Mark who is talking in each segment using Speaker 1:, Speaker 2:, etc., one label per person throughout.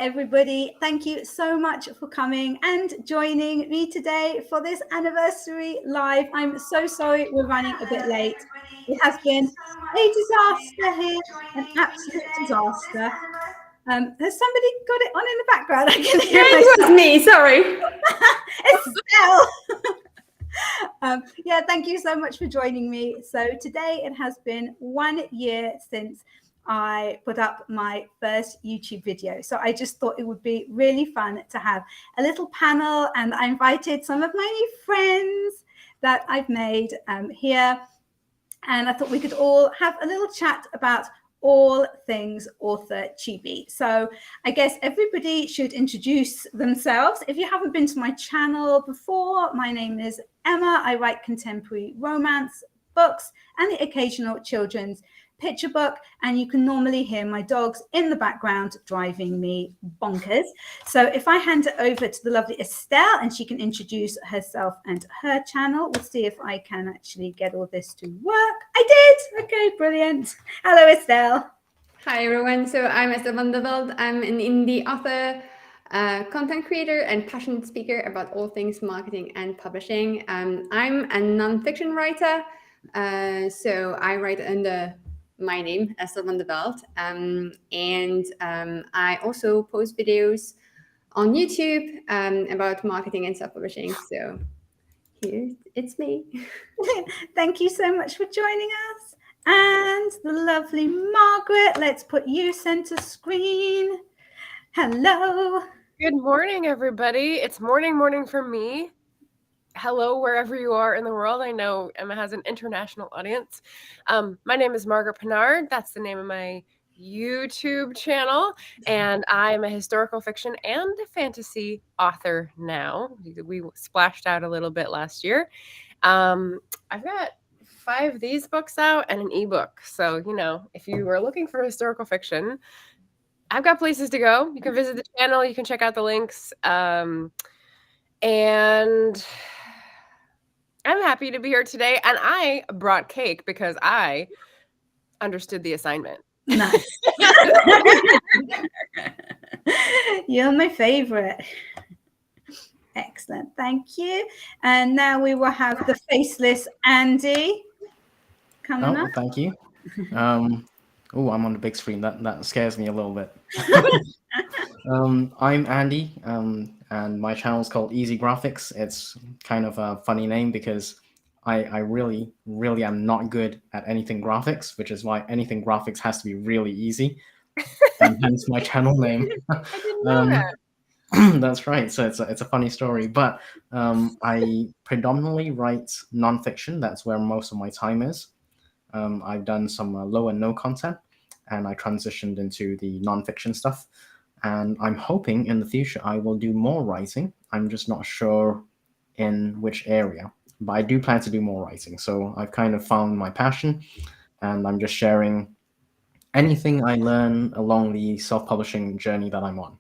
Speaker 1: everybody. Thank you so much for coming and joining me today for this anniversary live. I'm so sorry we're running a bit late. It has been a disaster here, an absolute disaster. Has somebody got it on in the background? I can hear
Speaker 2: it was me, sorry.
Speaker 1: Estelle. Yeah, thank you so much for joining me. So today it has been 1 year since I put up my first YouTube video. So I just thought it would be really fun to have a little panel, and I invited some of my new friends that I've made here. And I thought we could all have a little chat about all things Authortube. So I guess everybody should introduce themselves. If you haven't been to my channel before, my name is Emma. I write contemporary romance books and the occasional children's picture book, and you can normally hear my dogs in the background driving me bonkers. So if I hand it over to the lovely Estelle and she can introduce herself and her channel, we'll see if I can actually get all this to work. I did. Okay, brilliant. Hello, Estelle.
Speaker 2: Hi everyone. So I'm Estelle van der Veld. I'm an indie author, content creator, and passionate speaker about all things marketing and publishing. I'm a nonfiction writer, so I write under my name, Estelle van der Veld, and I also post videos on YouTube about marketing and self-publishing. So here it's me.
Speaker 1: Thank you so much for joining us. And the lovely Margaret, let's put you center screen. Hello.
Speaker 3: Good morning, everybody. It's morning for me. Hello, wherever you are in the world. I know Emma has an international audience. My name is Margaret Pinard. That's the name of my YouTube channel. And I'm a historical fiction and a fantasy author now. We splashed out a little bit last year. I've got 5 of these books out and an ebook. So, you know, if you are looking for historical fiction, I've got places to go. You can visit the channel. You can check out the links. And I'm happy to be here today, and I brought cake because I understood the assignment.
Speaker 1: Nice. You're my favorite. Excellent. Thank you. And now we will have the faceless Andy coming up.
Speaker 4: Thank you. Oh, I'm on the big screen. That scares me a little bit. I'm Andy, and my channel is called Easy Graphics. It's kind of a funny name because I really am not good at anything graphics, which is why anything graphics has to be really easy, and hence my channel name.
Speaker 3: I didn't know that.
Speaker 4: That's right. So it's a funny story, but I predominantly write nonfiction. That's where most of my time is. I've done some low and no content, and I transitioned into the nonfiction stuff. And I'm hoping in the future I will do more writing. I'm just not sure in which area, but I do plan to do more writing. So I've kind of found my passion, and I'm just sharing anything I learn along the self-publishing journey that I'm on.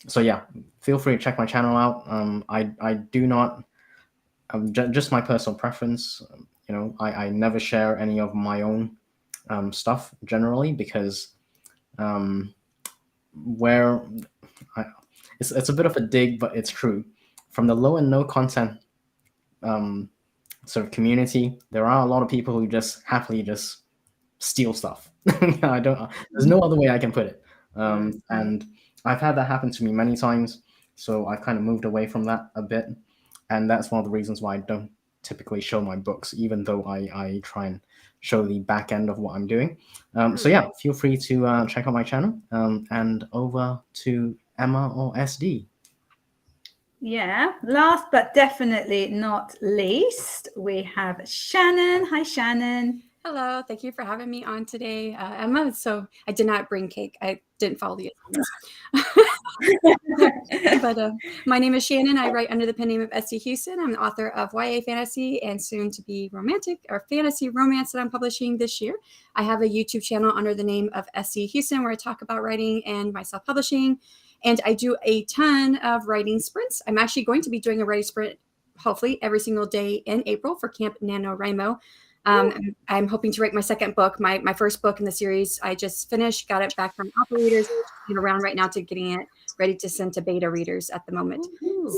Speaker 4: So yeah, feel free to check my channel out. I do not, just my personal preference. You know, I never share any of my own stuff generally because it's a bit of a dig, but it's true. From the low and no content sort of community, there are a lot of people who just happily just steal stuff. There's no other way I can put it. And I've had that happen to me many times, so I've kind of moved away from that a bit. And that's one of the reasons why I don't typically show my books, even though I try and show the back end of what I'm doing. So yeah, feel free to check out my channel, and over to Emma or SD.
Speaker 1: Yeah, last but definitely not least, we have Shannon. Hi, Shannon.
Speaker 5: Hello, thank you for having me on today, Emma. So I did not bring cake. I didn't follow the assignments. But my name is Shannon. I write under the pen name of SD Houston. I'm the author of YA fantasy and soon to be romantic or fantasy romance that I'm publishing this year. I have a YouTube channel under the name of SD Houston where I talk about writing and my self-publishing. And I do a ton of writing sprints. I'm actually going to be doing a writing sprint, hopefully every single day in April for Camp NaNoWriMo. I'm hoping to write my second book. My first book in the series I just finished, got it back from alpha readers, around right now to getting it ready to send to beta readers at the moment.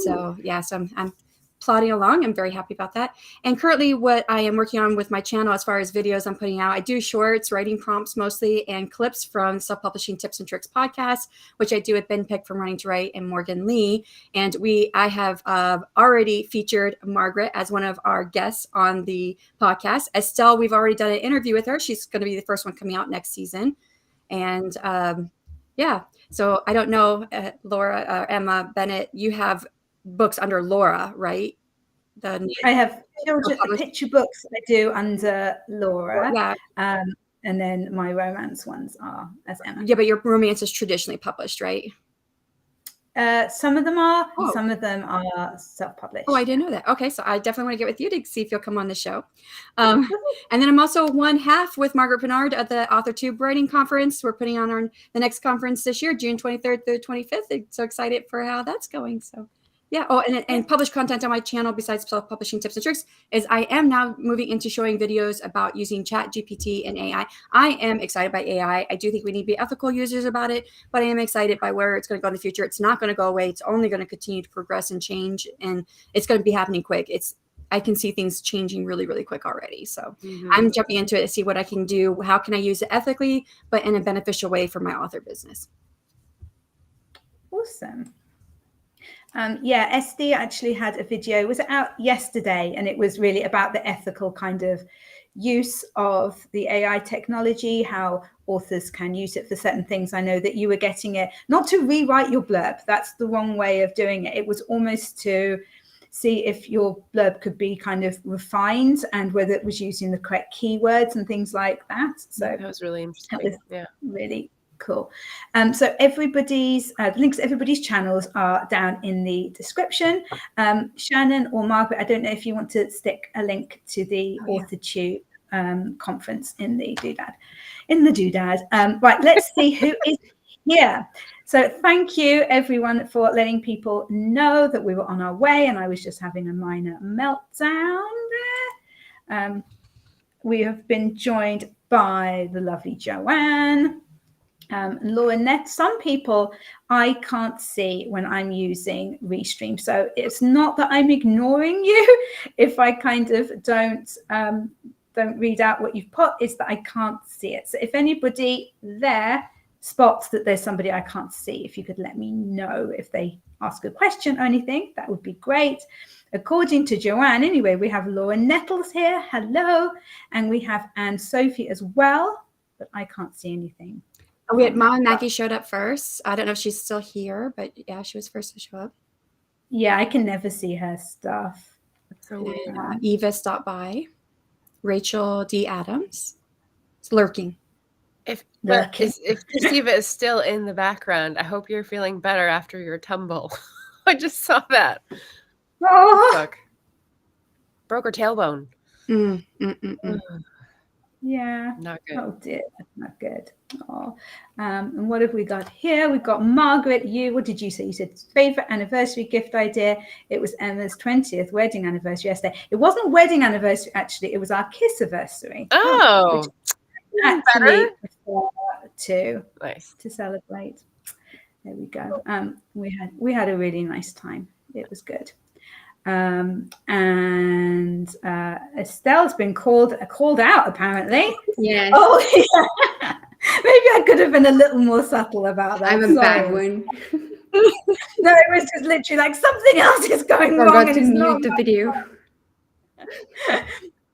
Speaker 5: So yeah, so I'm plodding along. I'm very happy about that. And currently what I am working on with my channel as far as videos I'm putting out, I do shorts, writing prompts mostly, and clips from Self-Publishing Tips and Tricks podcast, which I do with Ben Pick from Running to Write and Morgan Lee. And I have already featured Margaret as one of our guests on the podcast. Estelle, we've already done an interview with her. She's going to be the first one coming out next season. And yeah, so I don't know, Laura, Emma Bennet, you have books under Laura, right?
Speaker 1: I have children picture books I do under Laura.
Speaker 5: Yeah.
Speaker 1: And then my romance ones are as Emma.
Speaker 5: Yeah, but your romance is traditionally published, right?
Speaker 1: Some of them are, some of them are self-published.
Speaker 5: Oh, I didn't know that. Okay, so I definitely want to get with you to see if you'll come on the show. And then I'm also one half with Margaret Pinard at the Authortube Writing Conference. We're putting on the next conference this year, June 23rd through 25th. I'm so excited for how that's going. So yeah. Oh, and published content on my channel besides self-publishing tips and tricks is I am now moving into showing videos about using Chat GPT and AI. I am excited by AI. I do think we need to be ethical users about it, but I am excited by where it's going to go in the future. It's not going to go away. It's only going to continue to progress and change, and it's going to be happening quick. I can see things changing really, really quick already. So I'm jumping into it to see what I can do. How can I use it ethically, but in a beneficial way for my author business?
Speaker 1: Awesome. Yeah, SD actually had a video, was out yesterday, and it was really about the ethical kind of use of the AI technology, how authors can use it for certain things. I know that you were getting it, not to rewrite your blurb, that's the wrong way of doing it. It was almost to see if your blurb could be kind of refined and whether it was using the correct keywords and things like that. So
Speaker 3: that was really interesting.
Speaker 1: That was really cool. So everybody's links to everybody's channels are down in the description. Shannon or Margaret, I don't know if you want to stick a link to the Authortube conference in the doodad. Right, let's see who is here. So thank you everyone for letting people know that we were on our way, and I was just having a minor meltdown there. We have been joined by the lovely Joanne, Laurinette. Some people I can't see when I'm using Restream, so it's not that I'm ignoring you if I kind of don't read out what you've put, it's that I can't see it. So if anybody there spots that there's somebody I can't see, if you could let me know if they ask a question or anything, that would be great. According to Joanne, anyway, we have Laura Nettles here, hello, and we have Anne Sophie as well, but I can't see anything.
Speaker 5: We had Mom and Maggie showed up first. I don't know if she's still here, but yeah, she was first to show up.
Speaker 1: Yeah, I can never see her stuff.
Speaker 3: That's so weird.
Speaker 5: Eva stopped by. Rachel D. Adams is lurking.
Speaker 3: If Christiva is still in the background, I hope you're feeling better after your tumble. I just saw that.
Speaker 1: Oh.
Speaker 3: Broke her tailbone.
Speaker 1: Yeah.
Speaker 3: Not good.
Speaker 1: Oh dear, that's not good. Oh. And what have we got here? We've got Margaret. What did you say? You said favorite anniversary gift idea. It was Emma's 20th wedding anniversary yesterday. It wasn't wedding anniversary, actually. It was our kiss-iversary.
Speaker 3: Oh,
Speaker 1: actually to
Speaker 3: nice
Speaker 1: to celebrate. There we go. We had a really nice time. It was good. And Estelle's been called out apparently.
Speaker 2: Yes.
Speaker 1: Oh yeah. Maybe I could have been a little more subtle about that.
Speaker 2: I'm a bad one.
Speaker 1: No, it was just literally like something else is going wrong.
Speaker 2: Forgot to mute the video.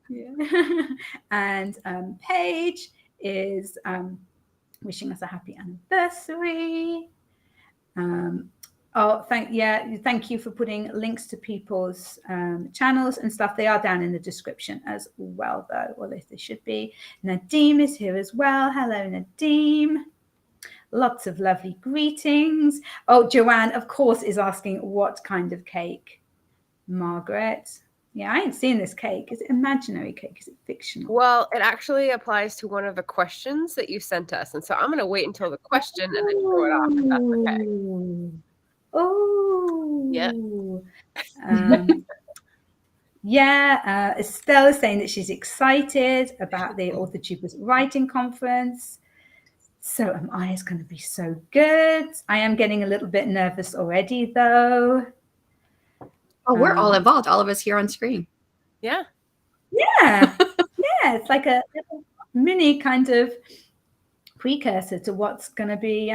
Speaker 1: Yeah. And Paige is wishing us a happy anniversary. Thank you for putting links to people's channels and stuff. They are down in the description as well, though, or at least they should be. Nadim is here as well. Hello, Nadim. Lots of lovely greetings. Oh, Joanne, of course, is asking what kind of cake. Margaret. Yeah, I ain't seen this cake. Is it imaginary cake? Is it fictional?
Speaker 3: Well, it actually applies to one of the questions that you sent us. And so I'm going to wait until the question and then throw it off, if that's okay.
Speaker 1: Oh.
Speaker 3: Yeah.
Speaker 1: Yeah, Estelle is saying that she's excited about the Authortubers Writing Conference. So am I. It's going to be so good. I am getting a little bit nervous already, though.
Speaker 5: Oh, we're all involved, all of us here on screen.
Speaker 3: Yeah.
Speaker 1: Yeah. Yeah, it's like a little mini kind of precursor to what's going to be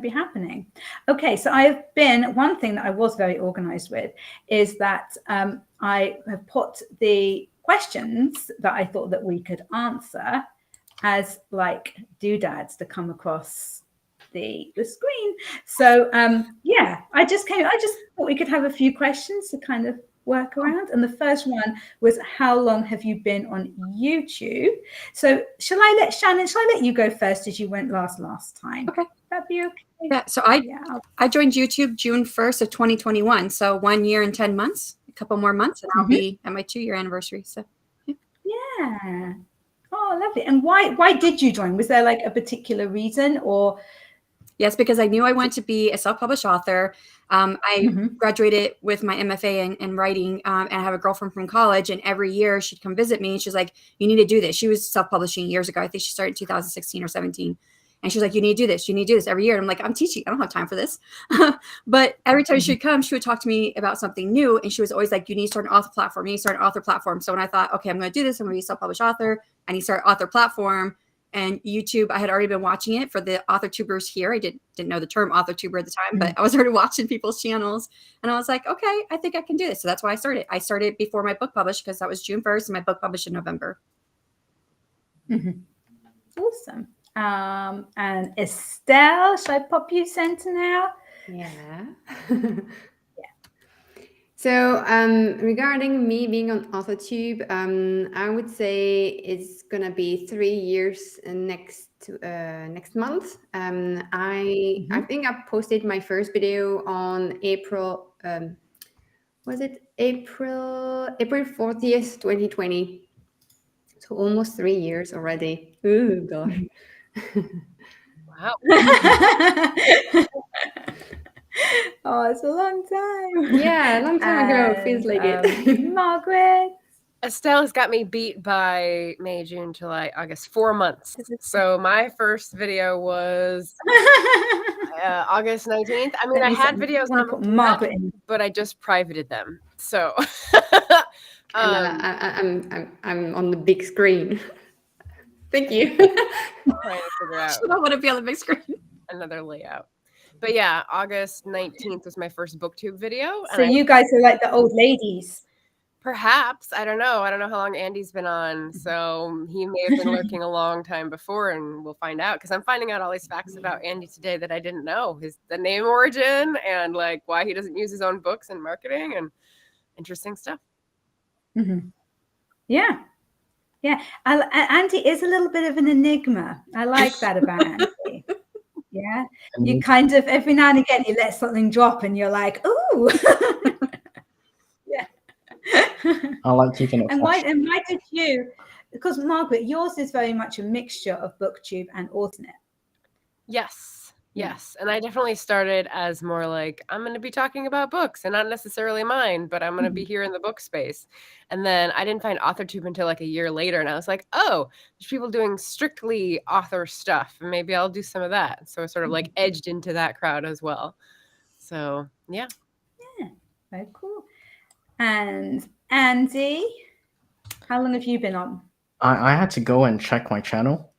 Speaker 1: happening. Okay, so one thing that I was very organized with is that I have put the questions that I thought that we could answer as like doodads to come across the screen. So yeah, I just thought we could have a few questions to kind of work around. And the first one was, how long have you been on YouTube? So shall I let you go first, as you went last time?
Speaker 5: Okay.
Speaker 1: That'd be okay.
Speaker 5: Yeah, so I joined YouTube June 1st of 2021. So 1 year and 10 months, a couple more months, and I'll be at my 2-year anniversary. So
Speaker 1: yeah. Oh, lovely. And why did you join? Was there like a particular reason, or?
Speaker 5: Yes, because I knew I wanted to be a self-published author. I graduated with my MFA in writing, and I have a girlfriend from college, and every year she'd come visit me, and she's like, you need to do this. She was self-publishing years ago. I think she started in 2016 or 17. And she's like, you need to do this. You need to do this every year. And I'm like, I'm teaching. I don't have time for this. But every time she'd come, she would talk to me about something new. And she was always like, you need to start an author platform. You need to start an author platform. So when I thought, okay, I'm going to do this, I'm going to be a self-published author, I need to start an author platform. And YouTube, I had already been watching it for the Authortubers here. I didn't know the term Authortuber at the time, but I was already watching people's channels. And I was like, okay, I think I can do this. So that's why I started. I started before my book published, because that was June 1st, and my book published in November.
Speaker 1: Awesome. And Estelle, should I pop you center now?
Speaker 2: Yeah. So regarding me being on Authortube, I would say it's gonna be 3 years next month. I think I posted my first video on April. Was it April 40th, 2020? So almost 3 years already. Oh gosh.
Speaker 3: Wow.
Speaker 1: Oh, it's a long time.
Speaker 2: Yeah, a long time ago. Feels like it.
Speaker 1: Margaret.
Speaker 3: Estelle has got me beat by May, June, July, August, 4 months. So my first video was August 19th. I mean, I had videos on
Speaker 1: Margaret,
Speaker 3: but I just privated them. So
Speaker 2: I'm on the big screen. Thank you.
Speaker 3: trying to figure out
Speaker 5: I don't want to be on the big screen.
Speaker 3: another layout. But yeah, August 19th was my first booktube video.
Speaker 1: So you guys are like the old ladies.
Speaker 3: Perhaps. I don't know. I don't know how long Andy's been on. So he may have been lurking a long time before, and we'll find out, because I'm finding out all these facts about Andy today that I didn't know. The name origin, and like why he doesn't use his own books in marketing, and interesting stuff.
Speaker 1: Yeah. Yeah. Andy is a little bit of an enigma. I like that about Andy. Yeah. You kind of, every now and again, you let something drop and you're like, ooh. Yeah.
Speaker 4: I like keeping it
Speaker 1: And
Speaker 4: fresh.
Speaker 1: why did you? Because Margaret, yours is very much a mixture of BookTube and Authornet.
Speaker 3: Yes. Yes. And I definitely started as more like, I'm going to be talking about books, and not necessarily mine, but I'm going to be here in the book space. And then I didn't find Authortube until like a year later. And I was like, oh, there's people doing strictly author stuff. And maybe I'll do some of that. So I sort of like edged into that crowd as well. So yeah.
Speaker 1: Yeah. Very cool. And Andy, how long have you been on?
Speaker 4: I had to go and check my channel.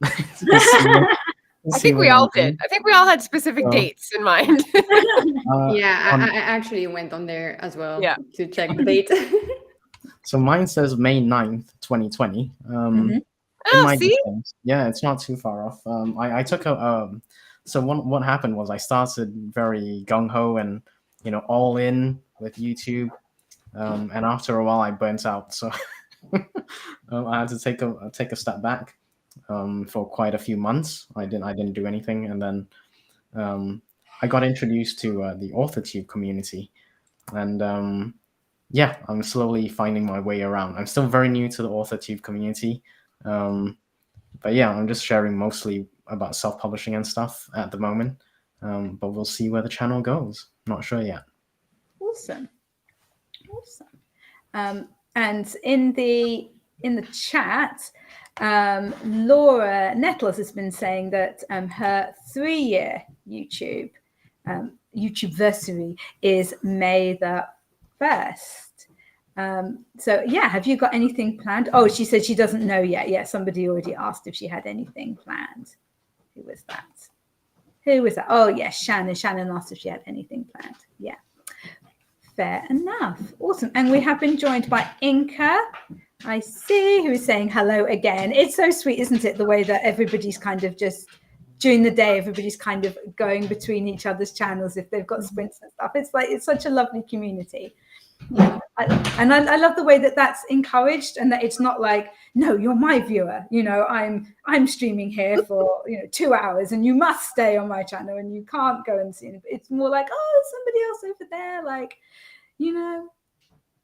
Speaker 3: I think we all did. I think we all had specific dates in mind.
Speaker 2: Yeah, I actually went on there as well to check the date.
Speaker 4: So mine says May 9th, 2020.
Speaker 3: Oh, see?
Speaker 4: Yeah, it's not too far off. I took a so what happened was I started very gung-ho and all in with YouTube, and after a while I burnt out, so I had to take a step back for quite a few months. I didn't do anything, and then I got introduced to the Authortube community, and yeah, I'm slowly finding my way around. I'm still very new to the Authortube community, but yeah, I'm just sharing mostly about self-publishing and stuff at the moment, but we'll see where the channel goes. Not sure yet.
Speaker 1: Awesome. And in the chat, Laura Nettles has been saying that her 3-year YouTube YouTubeversary is May the 1st. So yeah, have you got anything planned? Oh, she said she doesn't know yet. Yeah, somebody already asked if she had anything planned. Who was that? Oh yes, Shannon. Shannon asked if she had anything planned. Yeah. Fair enough. Awesome. And we have been joined by Inka, I see, who is saying hello again. It's so sweet, isn't it? The way that everybody's kind of just during the day, everybody's kind of going between each other's channels if they've got sprints and stuff. It's like, it's such a lovely community. Yeah. I love the way that that's encouraged, and that it's not like, no, you're my viewer, you know, I'm streaming here for 2 hours and you must stay on my channel and you can't go and see it. It's more like, oh, somebody else over there, like,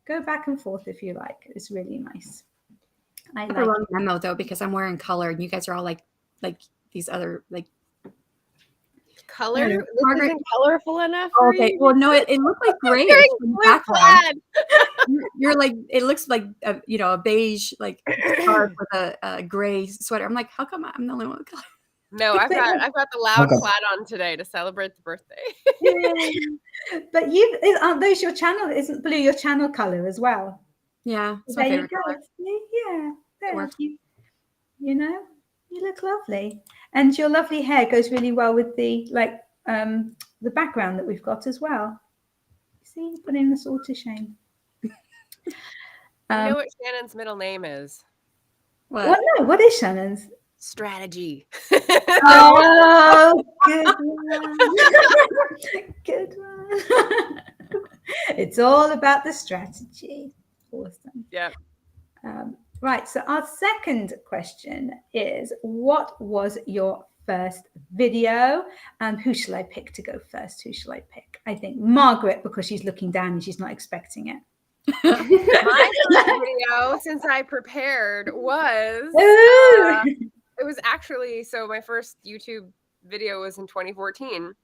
Speaker 1: go back and forth if you like. It's really nice. I like
Speaker 5: wrong memo though, because I'm wearing color and you guys are all like these other like
Speaker 3: color. This
Speaker 5: Margaret,
Speaker 3: isn't colorful enough. For
Speaker 5: okay,
Speaker 3: you?
Speaker 5: well, no, it looked like gray
Speaker 3: You're
Speaker 5: from the
Speaker 3: blue
Speaker 5: background.
Speaker 3: plaid.
Speaker 5: You're like, it looks like a beige like scarf with a gray sweater. I'm like, how come I'm the only one with color?
Speaker 3: No, I've got the loud plaid on today to celebrate the birthday.
Speaker 1: But aren't those your channel? Isn't blue your channel color as well?
Speaker 5: Yeah, it's
Speaker 1: There
Speaker 5: my
Speaker 1: you
Speaker 5: favorite
Speaker 1: go.
Speaker 5: color.
Speaker 1: Yeah, there.
Speaker 5: Work.
Speaker 1: You look lovely, and your lovely hair goes really well with the the background that we've got as well. See, putting us all to shame.
Speaker 3: I know what Shannon's middle name is.
Speaker 1: What? No, what is Shannon's?
Speaker 3: Strategy.
Speaker 1: Oh, good one. Good one. It's all about the strategy. Awesome.
Speaker 3: Yeah.
Speaker 1: Right. So our second question is, what was your first video? Who shall I pick to go first? Who shall I pick? I think Margaret, because she's looking down and she's not expecting it.
Speaker 3: My first video, since I prepared, was it was actually, so my first YouTube video was in 2014,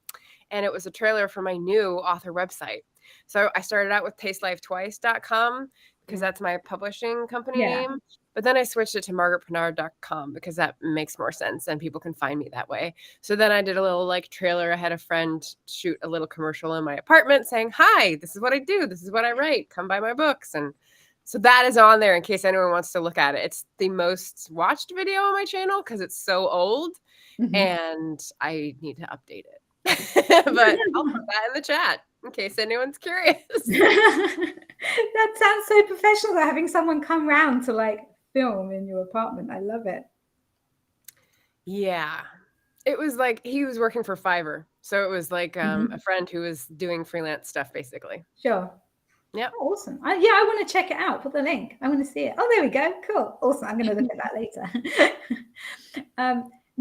Speaker 3: and it was a trailer for my new author website. So I started out with tastelifetwice.com because that's my publishing company name. But then I switched it to margaretpennard.com because that makes more sense and people can find me that way. So then I did a little trailer. I had a friend shoot a little commercial in my apartment saying, hi, this is what I do. This is what I write. Come buy my books. And so that is on there in case anyone wants to look at it. It's the most watched video on my channel because it's so old and I need to update it. But I'll put that in the chat in case anyone's curious.
Speaker 1: That sounds so professional, having someone come round to film in your apartment. I love it. Yeah.
Speaker 3: It was he was working for Fiverr. So it was a friend who was doing freelance stuff basically.
Speaker 1: Sure.
Speaker 3: Yeah.
Speaker 1: Oh, awesome. I want to check it out. Put the link. I want to see it. Oh, there we go. Cool. Awesome. I'm going to look at that later.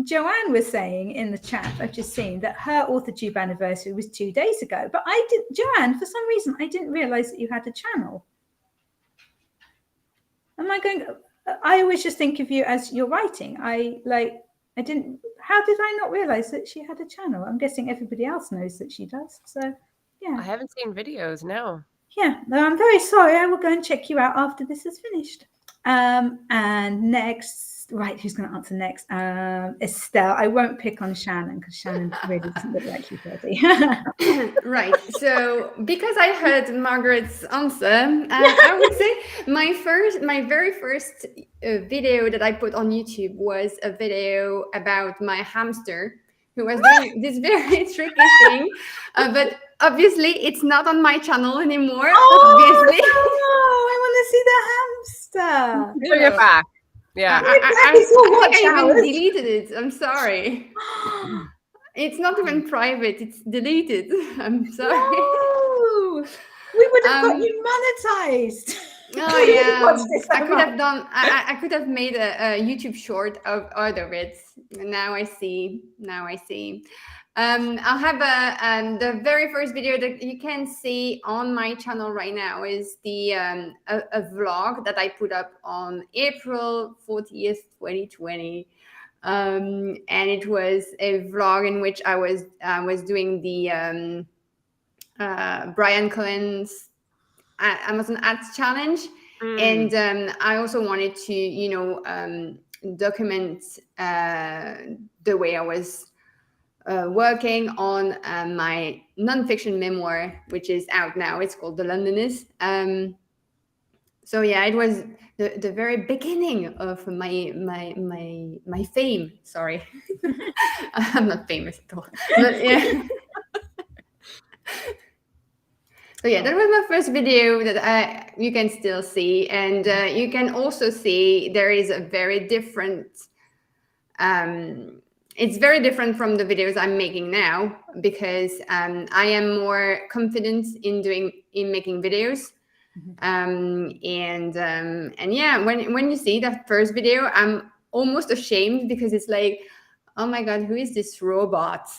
Speaker 1: Joanne was saying in the chat, I've just seen that her Authortube anniversary was 2 days ago. But Joanne, for some reason, I didn't realize that you had a channel. I always just think of you as you're writing. How did I not realize that she had a channel? I'm guessing everybody else knows that she does. So, yeah.
Speaker 3: I haven't seen videos, no.
Speaker 1: Yeah, no, I'm very sorry. I will go and check you out after this is finished. And next, right, who's going to answer next? Estelle. I won't pick on Shannon because Shannon really doesn't look like she's ready.
Speaker 2: Right. So because I heard Margaret's answer, I would say my very first video that I put on YouTube was a video about my hamster who was doing this very tricky thing, but obviously it's not on my channel anymore. Obviously.
Speaker 1: I want to see the hamster.
Speaker 3: Bring it back. Yeah.
Speaker 2: I even deleted it. I'm sorry. It's not even private. It's deleted. I'm sorry.
Speaker 1: No. We would have got you monetized.
Speaker 2: Oh yeah, I could have made a YouTube short out of it. Now I see. I'll have the very first video that you can see on my channel right now is the a vlog that I put up on April 40th, 2020. And it was a vlog in which I was doing the Brian Cohen's Amazon Ads challenge, And I also wanted to, document the way I was working on my nonfiction memoir, which is out now. It's called The Londoners. So yeah, it was the very beginning of my fame. Sorry, I'm not famous at all. But yeah. So yeah, that was my first video that you can still see, and you can also see there is a very different. It's very different from the videos I'm making now, because I am more confident in making videos. And yeah, when you see that first video, I'm almost ashamed, because it's like, oh my god, who is this robot?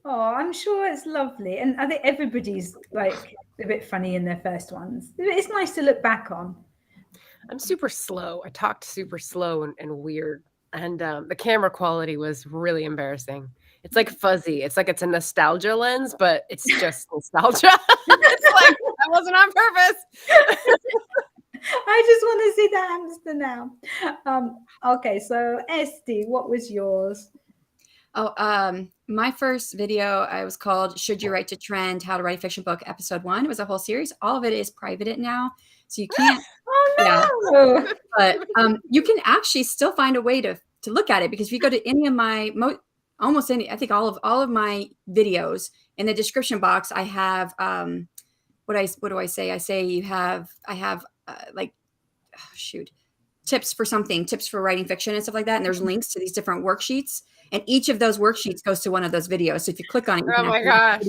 Speaker 1: Oh, I'm sure it's lovely. And I think everybody's like a bit funny in their first ones. It's nice to look back on.
Speaker 3: I'm super slow. I talked super slow and weird. And the camera quality was really embarrassing. It's like fuzzy. It's like it's a nostalgia lens, but it's just nostalgia. It's like, that wasn't on purpose.
Speaker 1: I just want to see the hamster now. Okay, so Esty, what was yours?
Speaker 5: Oh, my first video, I was called "Should You Write to Trend? How to Write a Fiction Book?" Episode 1. It was a whole series. All of it is private now, so you can't.
Speaker 1: Oh no!
Speaker 5: Yeah. But you can actually still find a way to look at it, because if you go to any of my almost any, I think all of my videos, in the description box, I have what do I say? I say I have like, tips for something, tips for writing fiction and stuff like that. And there's links to these different worksheets, and each of those worksheets goes to one of those videos. So if you click on it, you
Speaker 3: Oh my gosh.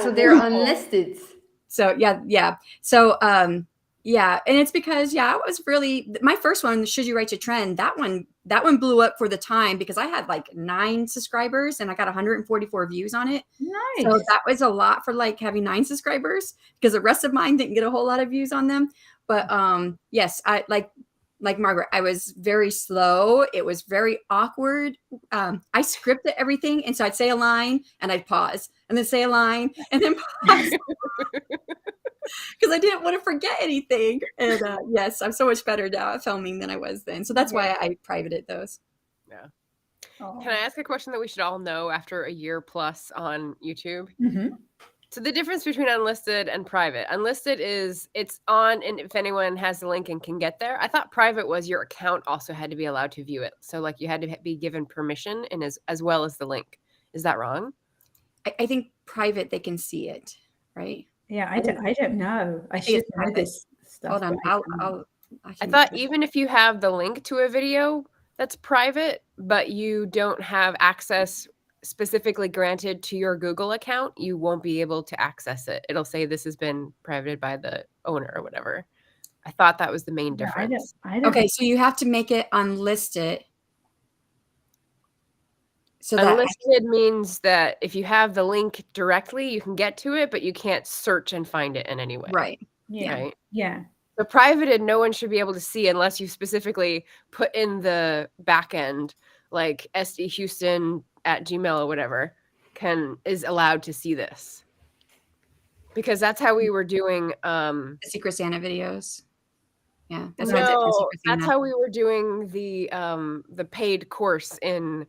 Speaker 2: So they're unlisted.
Speaker 5: So yeah. So yeah, and it's because it was really my first one, Should You Write to Trend? That one blew up for the time, because I had like 9 subscribers and I got 144 views on it.
Speaker 1: Nice.
Speaker 5: So that was a lot for like having 9 subscribers, because the rest of mine didn't get a whole lot of views on them. But yes, I like Margaret, I was very slow. It was very awkward. I scripted everything, and so I'd say a line and I'd pause, and then say a line and then pause. Because I didn't want to forget anything. And yes, I'm so much better now at filming than I was then. So that's why I privated those.
Speaker 3: Yeah.
Speaker 1: Oh.
Speaker 3: Can I ask a question that we should all know after a year plus on YouTube?
Speaker 1: Mm-hmm.
Speaker 3: So the difference between unlisted and private. Unlisted is it's on, and if anyone has the link and can get there. I thought private was your account also had to be allowed to view it. So like you had to be given permission, and as well as the link. Is that wrong?
Speaker 5: I think private, they can see it, right?
Speaker 1: Yeah, I don't know. I
Speaker 5: think
Speaker 1: should
Speaker 5: it's
Speaker 1: know
Speaker 5: private.
Speaker 1: this stuff.
Speaker 5: Hold on,
Speaker 3: I thought even if you have the link to a video that's private, but you don't have access specifically granted to your Google account, you won't be able to access it. It'll say this has been privated by the owner or whatever. I thought that was the main difference.
Speaker 1: I don't.
Speaker 5: Okay, so you have to make it unlisted. So
Speaker 3: unlisted means that if you have the link directly, you can get to it, but you can't search and find it in any way.
Speaker 5: Right.
Speaker 1: Yeah.
Speaker 3: Right?
Speaker 1: Yeah.
Speaker 3: The privated, no one should be able to see unless you specifically put in the back end, like sdhouston@gmail or whatever, is allowed to see this. Because that's how we were doing
Speaker 5: the Secret Santa videos. Yeah.
Speaker 3: That's how we were doing the paid course in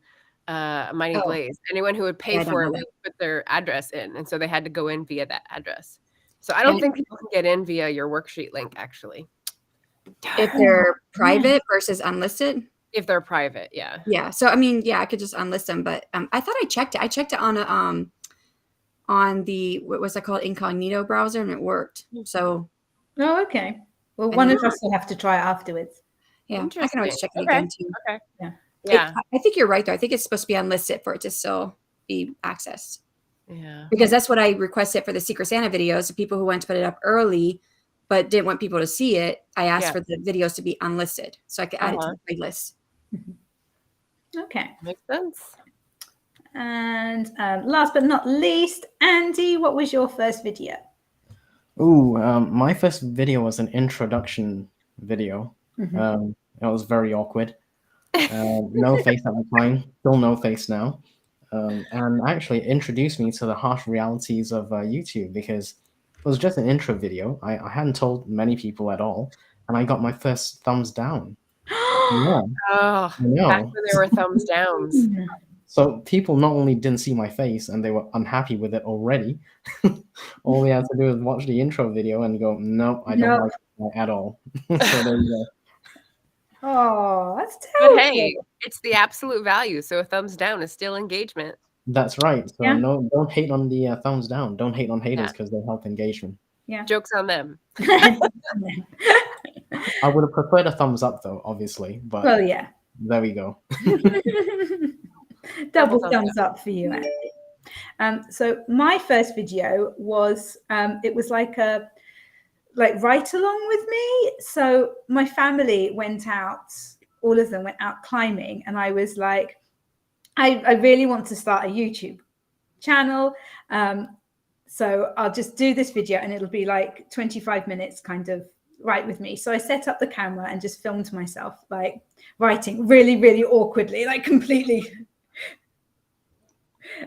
Speaker 3: Mighty Blaze. Anyone who would pay for it would put their address in, and so they had to go in via that address. So I don't think people can get in via your worksheet link, actually.
Speaker 5: If they're private versus unlisted?
Speaker 3: If they're private, yeah.
Speaker 5: Yeah. So I mean, yeah, I could just unlist them, but I thought I checked it. I checked it on the what was that called, incognito browser, and it worked. So.
Speaker 1: Oh, okay. Well, one of us will have to try it afterwards.
Speaker 5: Yeah, I can always check it again too.
Speaker 3: Okay.
Speaker 1: Yeah.
Speaker 5: I think you're right though. I think it's supposed to be unlisted for it to still be accessed.
Speaker 3: Yeah.
Speaker 5: Because that's what I requested for the Secret Santa videos. The people who went to put it up early, but didn't want people to see it, I asked for the videos to be unlisted so I could add it to the playlist.
Speaker 1: Okay.
Speaker 3: Makes sense.
Speaker 1: And last but not least, Andy, what was your first video?
Speaker 4: My first video was an introduction video.
Speaker 1: Mm-hmm.
Speaker 4: It was very awkward. No face at the time, still no face now. and actually introduced me to the harsh realities of YouTube, because it was just an intro video. I hadn't told many people at all, and I got my first thumbs down. Yeah,
Speaker 3: Oh,
Speaker 4: I
Speaker 3: back
Speaker 4: know.
Speaker 3: when there were thumbs downs.
Speaker 4: So people not only didn't see my face and they were unhappy with it already, all they had to do was watch the intro video and go, "No, I don't like it at all." So there you go.
Speaker 1: Oh, that's
Speaker 3: But
Speaker 1: terrible.
Speaker 3: hey, it's the absolute value. So a thumbs down is still engagement.
Speaker 4: That's right. So
Speaker 1: Yeah.
Speaker 4: no, don't hate on the thumbs down. Don't hate on haters,
Speaker 3: Yeah.
Speaker 4: because they help engagement.
Speaker 3: Joke's on them.
Speaker 4: I would have preferred a thumbs up though, obviously, but
Speaker 1: Well, yeah.
Speaker 4: there we go.
Speaker 1: Double
Speaker 3: thumbs
Speaker 1: thumbs up for you, Andy. So my first video was it was like a right along with me. So my family went out, all of them went out climbing, and I was like, I really want to start a YouTube channel. So I'll just do this video and it'll be like 25 minutes kind of right with me. So I set up the camera and just filmed myself like writing really, really awkwardly, like completely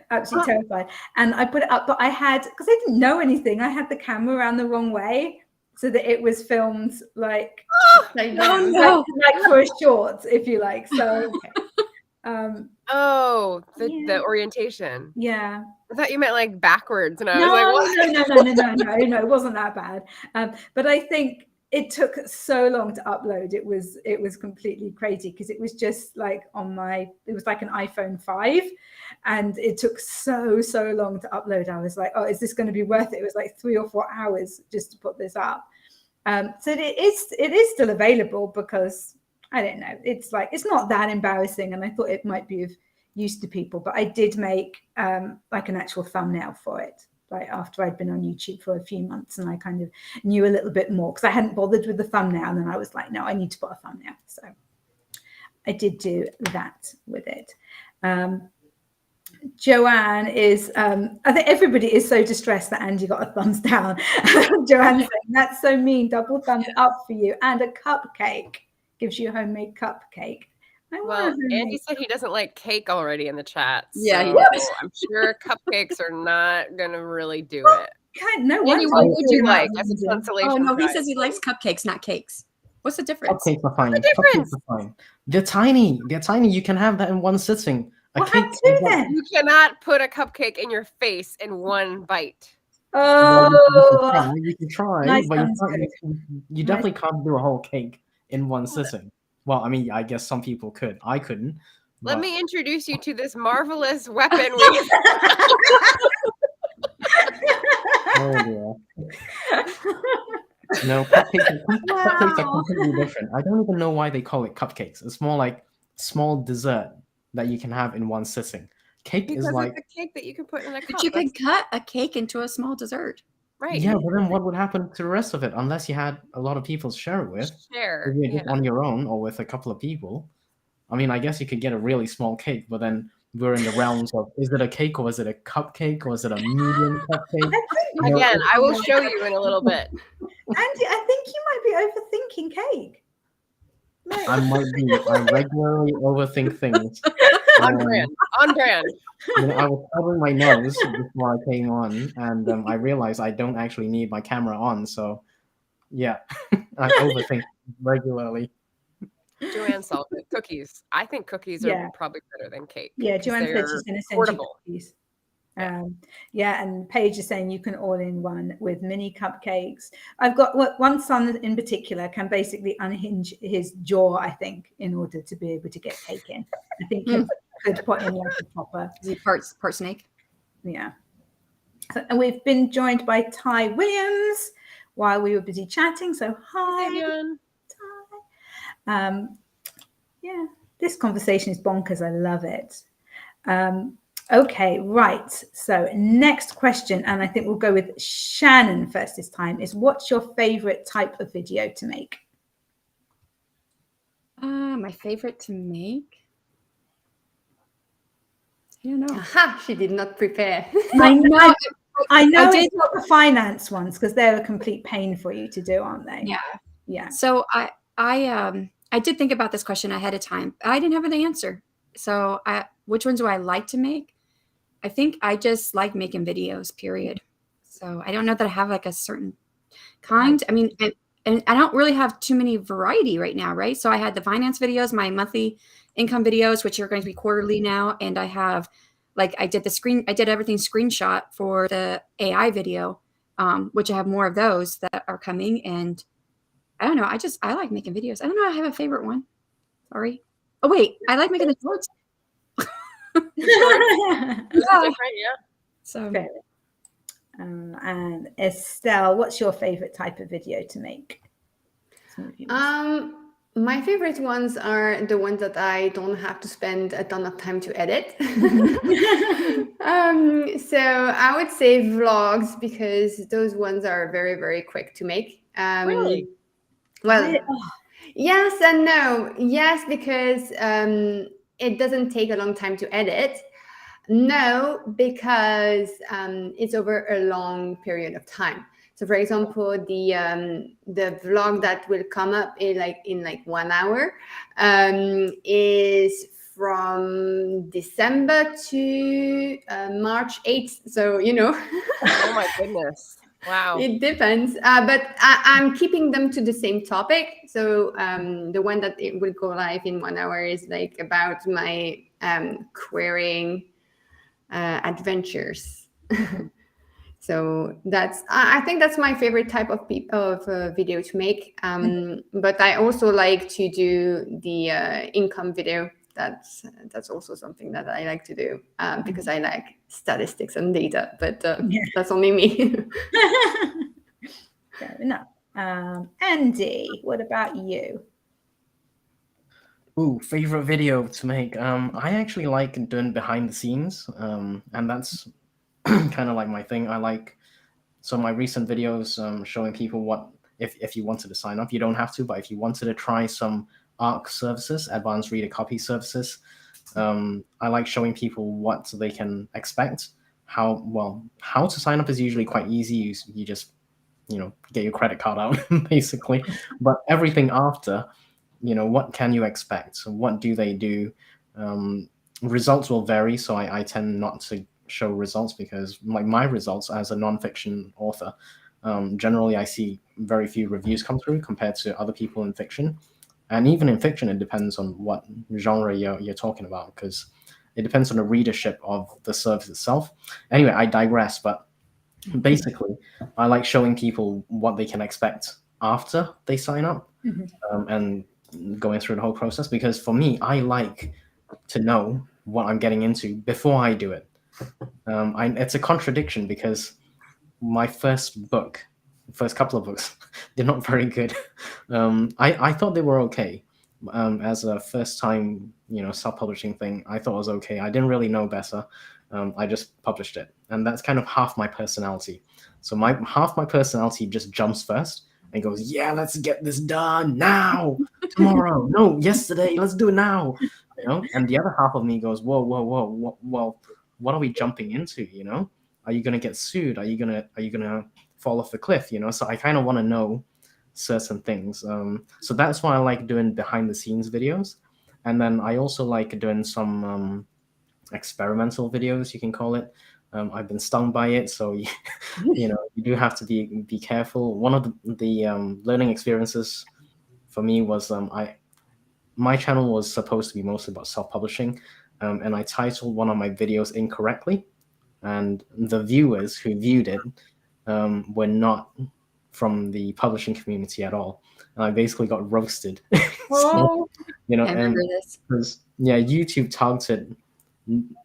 Speaker 1: absolutely terrified. And I put it up, but I had, because I didn't know anything, I had the camera around the wrong way so that it was filmed like,
Speaker 5: no.
Speaker 1: like for a short, if you like. So, okay.
Speaker 3: The orientation.
Speaker 1: Yeah.
Speaker 3: I thought you meant like backwards, and I was
Speaker 1: No,
Speaker 3: like, what?
Speaker 1: no, it wasn't that bad. But I think it took so long to upload. It was completely crazy because it was just like it was like an iPhone 5, and it took so long to upload. I was like, oh, is this going to be worth it? It was like 3 or 4 hours just to put this up. So it is still available, because I don't know. It's not that embarrassing, and I thought it might be of use to people. But I did make like an actual thumbnail for it, like after I'd been on YouTube for a few months, and I kind of knew a little bit more because I hadn't bothered with the thumbnail, and then I was like, no, I need to put a thumbnail. So I did do that with it. Joanne is, I think everybody is so distressed that Andy got a thumbs down. Joanne saying, that's so mean, double thumbs up for you. And a cupcake, gives you a homemade cupcake.
Speaker 3: Well, Andy said he doesn't like cake already in the chat.
Speaker 5: Yeah, he
Speaker 3: so
Speaker 5: does.
Speaker 3: I'm sure cupcakes are not going to really do it.
Speaker 1: No,
Speaker 3: Andy, what would you like as a consolation
Speaker 5: Oh, no, he
Speaker 3: prize?
Speaker 5: says he likes cupcakes, not cakes. What's the difference?
Speaker 4: Cupcakes are fine.
Speaker 3: What's the difference?
Speaker 4: Cupcakes are fine. They're tiny. They're tiny. You can have that in one sitting. A
Speaker 1: Well,
Speaker 4: cake.
Speaker 1: have two then.
Speaker 3: You cannot put a cupcake in your face in one bite.
Speaker 1: Oh,
Speaker 4: You can try,
Speaker 1: nice
Speaker 4: but
Speaker 1: sounds
Speaker 4: you definitely can't do a whole cake in one sitting. Well, I mean, I guess some people could. I couldn't.
Speaker 3: Let
Speaker 4: but-
Speaker 3: me introduce you to this marvelous weapon.
Speaker 4: Oh dear. No, cupcakes are completely different. I don't even know why they call it cupcakes. It's more like small dessert that you can have in one sitting. Cake
Speaker 3: Because
Speaker 4: is like,
Speaker 3: it's a cake that you can put in a cup.
Speaker 5: But you can cut a cake into a small dessert.
Speaker 3: Right.
Speaker 4: yeah, but then what would happen to the rest of it unless you had a lot of people to share it with?
Speaker 3: Share.
Speaker 4: If you're
Speaker 3: Yeah.
Speaker 4: just on your own or with a couple of people. I mean, I guess you could get a really small cake, but then we're in the realms of, is it a cake or is it a cupcake or is it a medium cupcake?
Speaker 3: Again, I will show you in a little bit.
Speaker 1: Andy, I think you might be overthinking cake.
Speaker 4: I might be. I regularly overthink things.
Speaker 3: On brand. On brand.
Speaker 4: You know, I was covering my nose before I came on, and I realized I don't actually need my camera on. So, yeah, I overthink regularly.
Speaker 3: Joanne solved it. Cookies. I think cookies
Speaker 1: Yeah.
Speaker 3: are probably better than cake.
Speaker 1: Yeah,
Speaker 3: 'cause
Speaker 1: Joanne said
Speaker 3: they're
Speaker 1: she's going to send
Speaker 3: portable.
Speaker 1: you cookies. Yeah, and Paige is saying you can all in one with mini cupcakes. I've got one son in particular can basically unhinge his jaw, I think, in order to be able to get cake in. I think he could put in like a proper.
Speaker 5: Is he part snake?
Speaker 1: Yeah. So, and we've been joined by Ty Williams while we were busy chatting. So hi,
Speaker 3: Hey, Joanne.
Speaker 1: Ty. Yeah, this conversation is bonkers. I love it. Okay, right. So next question, and I think we'll go with Shannon first this time, is what's your favorite type of video to make?
Speaker 5: My favorite to make? I don't know.
Speaker 2: Aha, she did not prepare.
Speaker 1: I know
Speaker 5: I did-
Speaker 1: it's not the finance ones because they're a complete pain for you to do, aren't they?
Speaker 5: Yeah.
Speaker 1: Yeah.
Speaker 5: So I did think about this question ahead of time. I didn't have an answer. So which ones do I like to make? I think I just like making videos, period. So I don't know that I have like a certain kind. I mean, and I don't really have too many variety right now, right? So I had the finance videos, my monthly income videos, which are going to be quarterly now. And I have like, I did everything screenshot for the AI video, which I have more of those that are coming. And I don't know. I like making videos. I don't know. I have a favorite one. Sorry. Oh, wait. I like making the shorts.
Speaker 3: That's different, yeah.
Speaker 5: So
Speaker 1: Fair. And Estelle, what's your favorite type of video to make?
Speaker 2: My favorite ones are the ones that I don't have to spend a ton of time to edit. So I would say vlogs, because those ones are very, very quick to make.
Speaker 3: Really?
Speaker 2: Well, yes and no. Yes, because it doesn't take a long time to edit. No, because it's over a long period of time. So, for example, the vlog that will come up in like 1 hour is from December to March 8th. So,
Speaker 3: Oh my goodness. Wow.
Speaker 2: it depends. But I'm keeping them to the same topic. So the one that it will go live in 1 hour is like about my querying adventures. So I think that's my favorite type of video to make. But I also like to do the income video. That's also something that I like to do because I like statistics and data. But that's only me.
Speaker 1: Fair enough. Andy, what about you?
Speaker 4: Ooh, favorite video to make. I actually like doing behind the scenes, and that's kind of like my thing. I like my recent videos showing people what if you wanted to sign up, you don't have to, but if you wanted to try some ARC services, advanced reader copy services, I like showing people what they can expect. How to sign up is usually quite easy. You just get your credit card out basically, but everything after, what can you expect? So what do they do? Results will vary, so I tend not to show results because my results as a nonfiction author, generally I see very few reviews come through compared to other people in fiction. And even in fiction, it depends on what genre you're talking about, because it depends on the readership of the service itself. Anyway, I digress, but basically, I like showing people what they can expect after they sign up, and going through the whole process, because for me, I like to know what I'm getting into before I do it. It's a contradiction because my first couple of books, they're not very good. I thought they were okay. As a first time, self-publishing thing, I thought it was okay. I didn't really know better. I just published it. And that's kind of half my personality. So half my personality just jumps first and goes, yeah, let's get this done now, tomorrow, no, yesterday, let's do it now. And the other half of me goes, whoa, what are we jumping into? Are you gonna get sued? Are you gonna fall off the cliff? So I kind of want to know certain things. So that's why I like doing behind the scenes videos. And then I also like doing some experimental videos, you can call it. I've been stung by it, so you do have to be careful. One of the learning experiences for me was my channel was supposed to be mostly about self-publishing, and I titled one of my videos incorrectly, and the viewers who viewed it were not from the publishing community at all, and I basically got roasted. So,
Speaker 5: I remember this.
Speaker 4: because YouTube targeted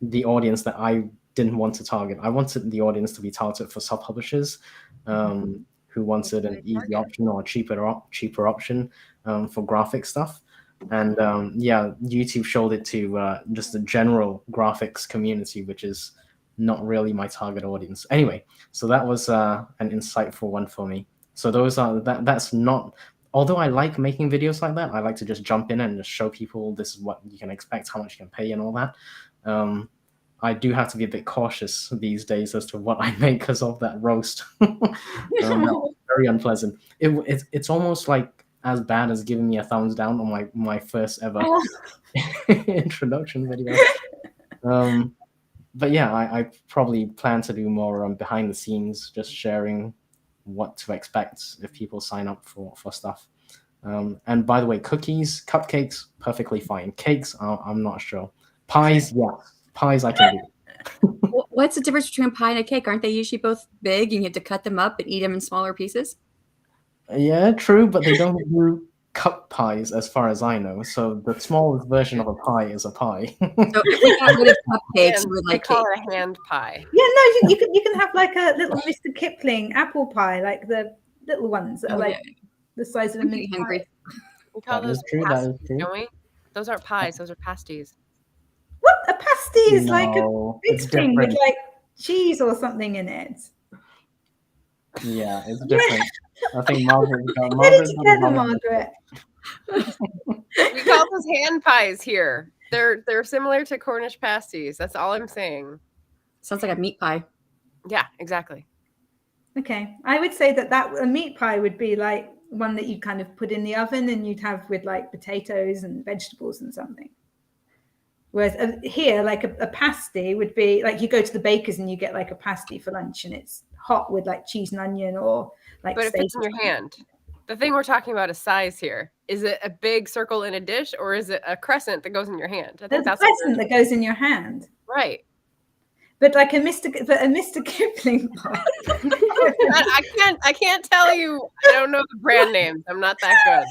Speaker 4: the audience that I didn't want to target. I wanted the audience to be targeted for self-publishers who wanted an easy option or a cheaper option for graphic stuff. And YouTube showed it to just the general graphics community, which is not really my target audience. Anyway, so that was an insightful one for me. So that's not. Although I like making videos like that, I like to just jump in and just show people this is what you can expect, how much you can pay, and all that. I do have to be a bit cautious these days as to what I make because of that roast. That was very unpleasant. It's almost like as bad as giving me a thumbs down on my first ever introduction video. but yeah, I probably plan to do more behind the scenes, just sharing what to expect if people sign up for stuff. And by the way, cookies, cupcakes, perfectly fine. Cakes, I'm not sure. Pies, yeah, pies I can do.
Speaker 5: What's the difference between a pie and a cake? Aren't they usually both big and you have to cut them up and eat them in smaller pieces?
Speaker 4: Yeah, true, but they don't do cup pies as far as I know. So the smallest version of a pie is a pie.
Speaker 5: So if we got rid of cupcakes, we would
Speaker 3: We
Speaker 5: like
Speaker 3: call
Speaker 5: cake.
Speaker 3: it a hand pie.
Speaker 1: Yeah, no, you can have like a little Mr. Kipling apple pie, like the little ones that are
Speaker 5: Oh,
Speaker 1: like
Speaker 5: yeah.
Speaker 1: the size of a
Speaker 5: I'm
Speaker 1: mince
Speaker 5: getting hungry.
Speaker 1: pie.
Speaker 3: We call
Speaker 4: That is
Speaker 3: those
Speaker 4: true. That is
Speaker 3: pasties,
Speaker 4: true.
Speaker 3: don't we? Those aren't pies. Those are pasties.
Speaker 1: What? A pasty is like a
Speaker 4: No,
Speaker 1: big
Speaker 4: it's
Speaker 1: thing with
Speaker 4: different.
Speaker 1: like cheese or something in it.
Speaker 4: Yeah, it's different. I think Margaret got
Speaker 1: Get it
Speaker 4: the
Speaker 1: together,
Speaker 4: wrong end of
Speaker 1: Margaret.
Speaker 3: We call those hand pies here. They're similar to Cornish pasties. That's all I'm saying.
Speaker 5: Sounds like a meat pie.
Speaker 3: Yeah, exactly.
Speaker 1: Okay, I would say that a meat pie would be like one that you kind of put in the oven and you'd have with like potatoes and vegetables and something. Whereas here, like a pasty would be like you go to the baker's and you get like a pasty for lunch and it's hot with like cheese and onion or like.
Speaker 3: But it fits in your hand. The thing we're talking about is size here. Is it a big circle in a dish or is it a crescent that goes in your hand? I think
Speaker 1: There's a
Speaker 3: that's
Speaker 1: crescent that goes in your hand.
Speaker 3: right.
Speaker 1: But like a Mr. Kipling pie.
Speaker 3: I can't tell you. I don't know the brand names. I'm not that good.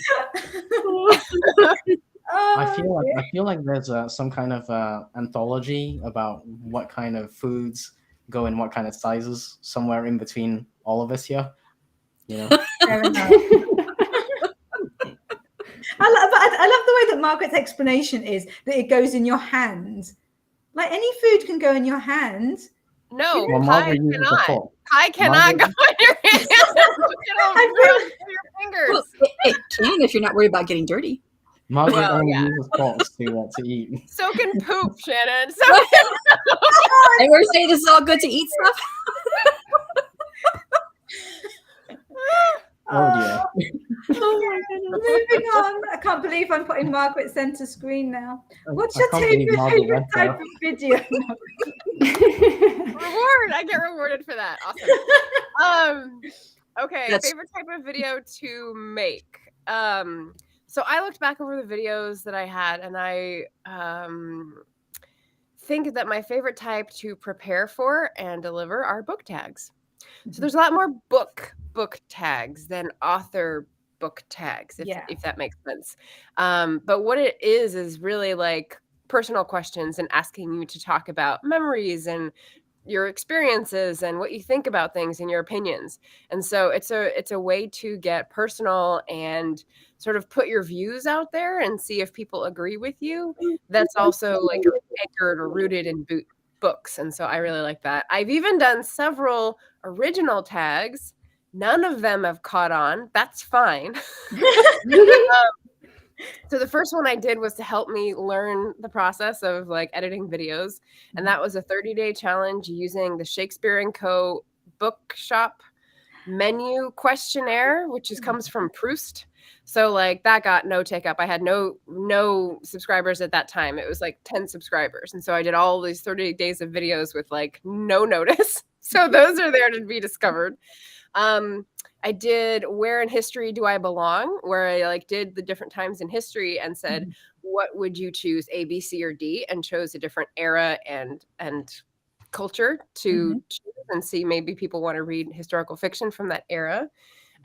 Speaker 4: I feel like there's some kind of anthology about what kind of foods go in what kind of sizes somewhere in between all of us here. You know.
Speaker 1: Fair enough. I love the way that Margaret's explanation is that it goes in your hand. Like any food can go in your hand.
Speaker 3: No,
Speaker 4: Well,
Speaker 3: pie
Speaker 4: Margaret uses a
Speaker 3: cannot.
Speaker 4: fork.
Speaker 3: Pie cannot go in your hand. It'll run through your fingers.
Speaker 5: Well, it can if you're not worried about getting dirty.
Speaker 4: Margaret
Speaker 3: Well,
Speaker 4: only
Speaker 3: yeah.
Speaker 4: uses forks to eat.
Speaker 3: So can poop, Shannon. So can
Speaker 5: And we're saying this is all good to eat stuff.
Speaker 4: Oh dear.
Speaker 5: Oh my goodness.
Speaker 1: Moving on. I can't believe I'm putting Margaret center screen now. What's
Speaker 4: I
Speaker 1: your
Speaker 4: can't believe Margaret
Speaker 1: favorite
Speaker 4: went
Speaker 1: type
Speaker 4: there.
Speaker 1: of video?
Speaker 3: reward. I get rewarded for that. Awesome. Okay,
Speaker 5: That's-
Speaker 3: favorite type of video to make. So I looked back over the videos that I had, and I think that my favorite type to prepare for and deliver are book tags. So there's a lot more book tags than author book tags, if that makes sense. But what it is really like personal questions and asking you to talk about memories and your experiences and what you think about things and your opinions. And so it's a way to get personal and sort of put your views out there and see if people agree with you. That's also like anchored or rooted in books. And so I really like that. I've even done several original tags. None of them have caught on. That's fine. So the first one I did was to help me learn the process of like editing videos. And that was a 30-day challenge using the Shakespeare & Co. bookshop menu questionnaire, which comes from Proust. So like that got no take up. I had no subscribers at that time. It was like 10 subscribers. And so I did all these 30 days of videos with like no notice. So those are there to be discovered. I did Where in History Do I Belong, where I like did the different times in history and said, what would you choose, A, B, C, or D, and chose a different era and culture to choose and see maybe people want to read historical fiction from that era.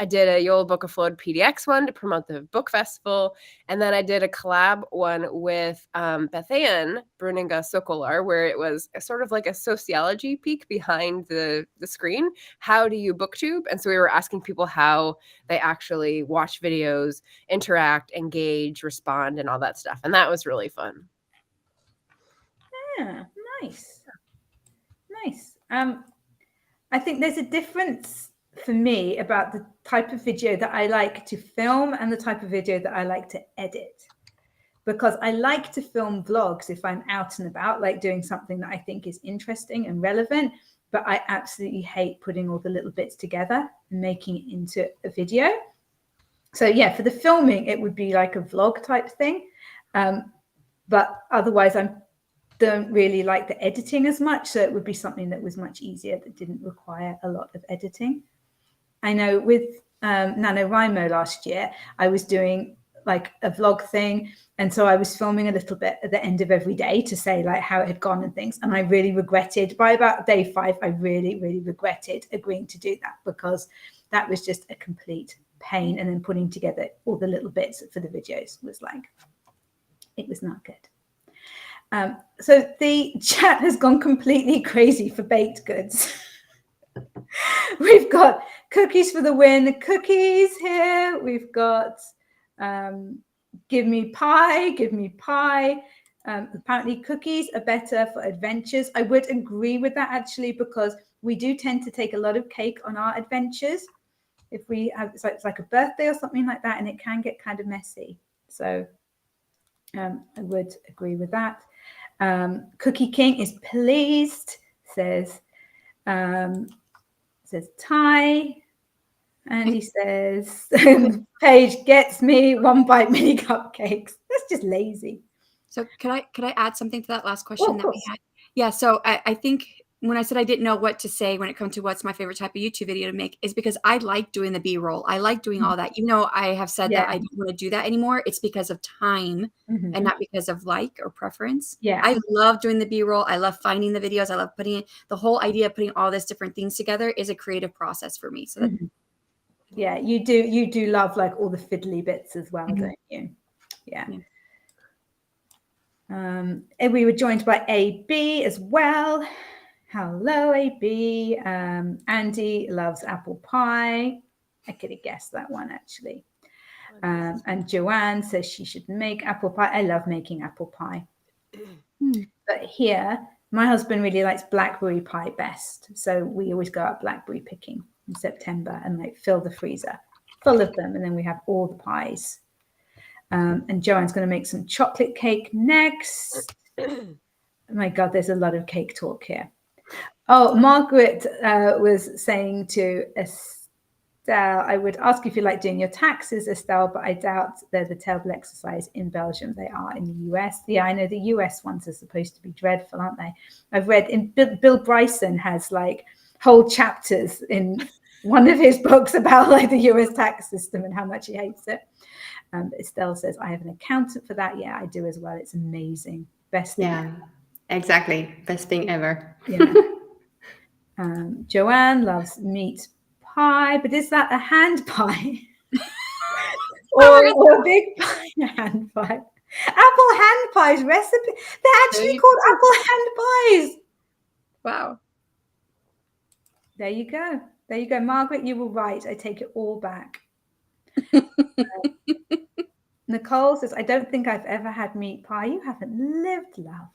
Speaker 3: I did a Yule Book of Flood PDX one to promote the book festival. And then I did a collab one with Beth Ann Bruninga Sokolar, where it was sort of like a sociology peek behind the screen. How do you booktube? And so we were asking people how they actually watch videos, interact, engage, respond, and all that stuff. And that was really fun.
Speaker 1: Yeah, nice. I think there's a difference for me about the type of video that I like to film and the type of video that I like to edit, because I like to film vlogs if I'm out and about, like doing something that I think is interesting and relevant, but I absolutely hate putting all the little bits together and making it into a video. So yeah, for the filming, it would be like a vlog type thing. But otherwise, I'm don't really like the editing as much. So it would be something that was much easier, that didn't require a lot of editing. I know with NaNoWriMo last year, I was doing like a vlog thing. And so I was filming a little bit at the end of every day to say like how it had gone and things. And I really regretted, by about day 5, I really, really regretted agreeing to do that, because that was just a complete pain. And then putting together all the little bits for the videos was like, it was not good. So the chat has gone completely crazy for baked goods. We've got cookies for the win, cookies here. We've got give me pie, give me pie. Apparently cookies are better for adventures. I would agree with that, actually, because we do tend to take a lot of cake on our adventures. If we have, it's like a birthday or something like that, and it can get kind of messy. So I would agree with that. Cookie King is pleased, says Ty. And he says, Paige gets me 1 bite mini cupcakes. That's just lazy.
Speaker 5: So could I add something to that last question that we had? Yeah. So I think when I said I didn't know what to say when it comes to what's my favorite type of YouTube video to make, is because I like doing the B-roll. I like doing all that. Even though I have said that I don't want to do that anymore, it's because of time and not because of like or preference.
Speaker 1: Yeah.
Speaker 5: I love doing the B-roll. I love finding the videos. I love putting the whole idea of putting all these different things together is a creative process for me. So that,
Speaker 1: yeah, you do love like all the fiddly bits as well, don't you? Yeah. And we were joined by AB as well. Hello, AB. Andy loves apple pie. I could have guessed that one, actually. And Joanne says she should make apple pie. I love making apple pie. But here, my husband really likes blackberry pie best. So we always go out blackberry picking in September and like fill the freezer full of them. And then we have all the pies. And Joanne's going to make some chocolate cake next. Oh my God, there's a lot of cake talk here. Oh, Margaret was saying to Estelle, I would ask if you like doing your taxes, Estelle, but I doubt they're the terrible exercise in Belgium. They are in the US. Yeah, I know the US ones are supposed to be dreadful, aren't they? I've read in Bill Bryson has like whole chapters in one of his books about like the US tax system and how much he hates it. Estelle says, I have an accountant for that. Yeah, I do as well. It's amazing. Best thing.
Speaker 2: Yeah, exactly. Best thing ever.
Speaker 1: Yeah. Joanne loves meat pie, but is that a hand pie? or a big pie? Hand pie. Apple hand pies recipe. They're actually called apple hand pies.
Speaker 5: wow.
Speaker 1: There you go. There you go. Margaret, you were right. I take it all back. Nicole says, I don't think I've ever had meat pie. You haven't lived, love.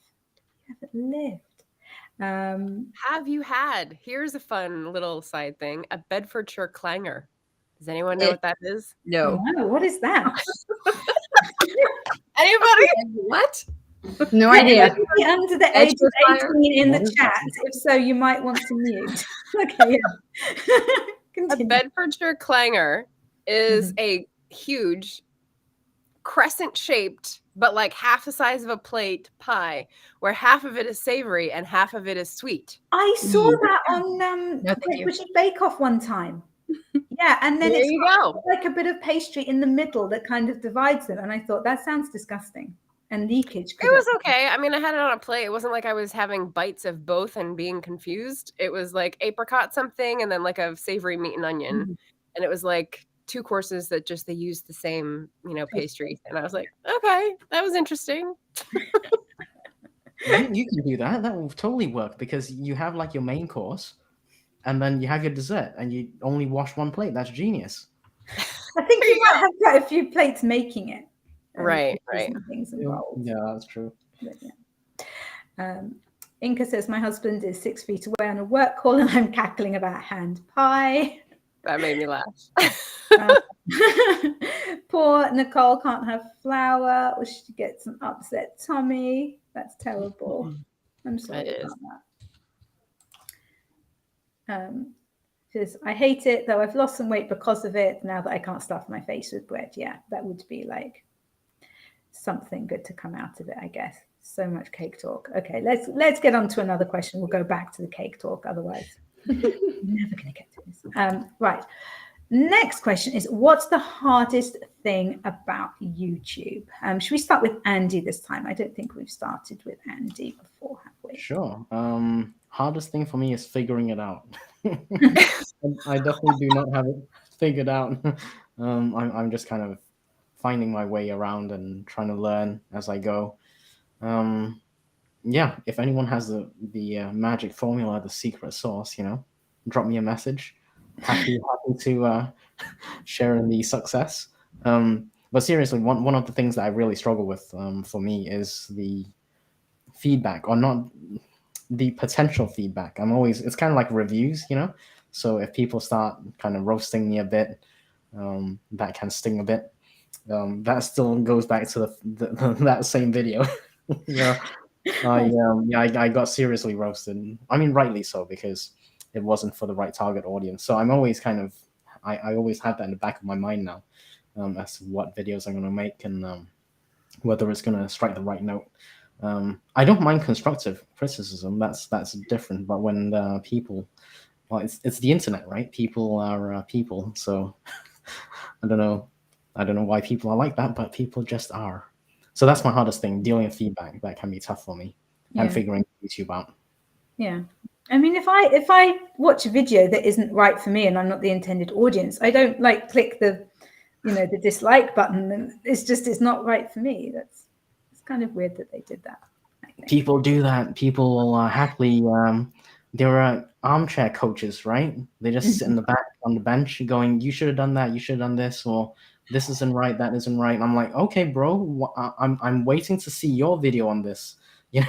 Speaker 1: You haven't lived.
Speaker 3: Have you had, here's a fun little side thing, a Bedfordshire clanger. Does anyone know what that is?
Speaker 5: No.
Speaker 1: No, what is that?
Speaker 3: Anybody?
Speaker 5: What?
Speaker 2: No idea.
Speaker 1: Anybody under the age of 18 in the chat? If so, you might want to mute. Okay. Yeah.
Speaker 3: A Bedfordshire clanger is a huge crescent-shaped, but like half the size of a plate pie, where half of it is savory and half of it is sweet.
Speaker 1: I saw that on British Bake Off one time. Yeah, and then it's like a bit of pastry in the middle that kind of divides them. And I thought that sounds disgusting. And leakage.
Speaker 3: It was okay. I mean, I had it on a plate. It wasn't like I was having bites of both and being confused. It was like apricot something and then like a savory meat and onion. And it was like 2 courses that just they used the same, pastry. And I was like, okay, that was interesting.
Speaker 4: You can do that. That will totally work because you have like your main course and then you have your dessert and you only wash 1 plate. That's genius.
Speaker 1: I think you might have quite a few plates making it.
Speaker 3: Right.
Speaker 1: Things involved.
Speaker 4: Yeah, that's true.
Speaker 1: But, yeah. Inca says, my husband is 6 feet away on a work call and I'm cackling about hand pie.
Speaker 3: That made me laugh.
Speaker 1: Poor Nicole can't have flour or she gets an upset tummy. That's terrible. I'm sorry about that. Says, I hate it, though I've lost some weight because of it. Now that I can't stuff my face with bread. Yeah, that would be like something good to come out of it, I guess. So much cake talk. Okay, let's get on to another question. We'll go back to the cake talk. Otherwise, we're never going to get to this. Right. Next question is, what's the hardest thing about YouTube? Should we start with Andy this time? I don't think we've started with Andy before, have we?
Speaker 4: Sure. Hardest thing for me is figuring it out. I definitely do not have it figured out. I'm just kind of finding my way around and trying to learn as I go. Yeah, if anyone has the magic formula, the secret sauce, drop me a message. Happy to share in the success. But seriously, one of the things that I really struggle with for me is the feedback, or not the potential feedback. It's kind of like reviews, so if people start kind of roasting me a bit, that can sting a bit. That still goes back to that same video. I got seriously roasted. I mean, rightly so, because it wasn't for the right target audience. So I'm always I always have that in the back of my mind now, as to what videos I'm going to make, and whether it's going to strike the right note. I don't mind constructive criticism. That's different. But when people, well, it's the internet, right? People are people. So I don't know why people are like that, but people just are. So that's my hardest thing, dealing with feedback. That can be tough for me, and figuring YouTube out.
Speaker 1: Yeah. I mean, if I watch a video that isn't right for me and I'm not the intended audience, I don't click the dislike button, and it's not right for me. It's kind of weird that they did that.
Speaker 4: People do that. People will happily. There are armchair coaches, right? They just sit in the back on the bench, going, "You should have done that. You should have done this," or "This isn't right. That isn't right." And I'm like, "Okay, bro. I'm waiting to see your video on this." Yeah.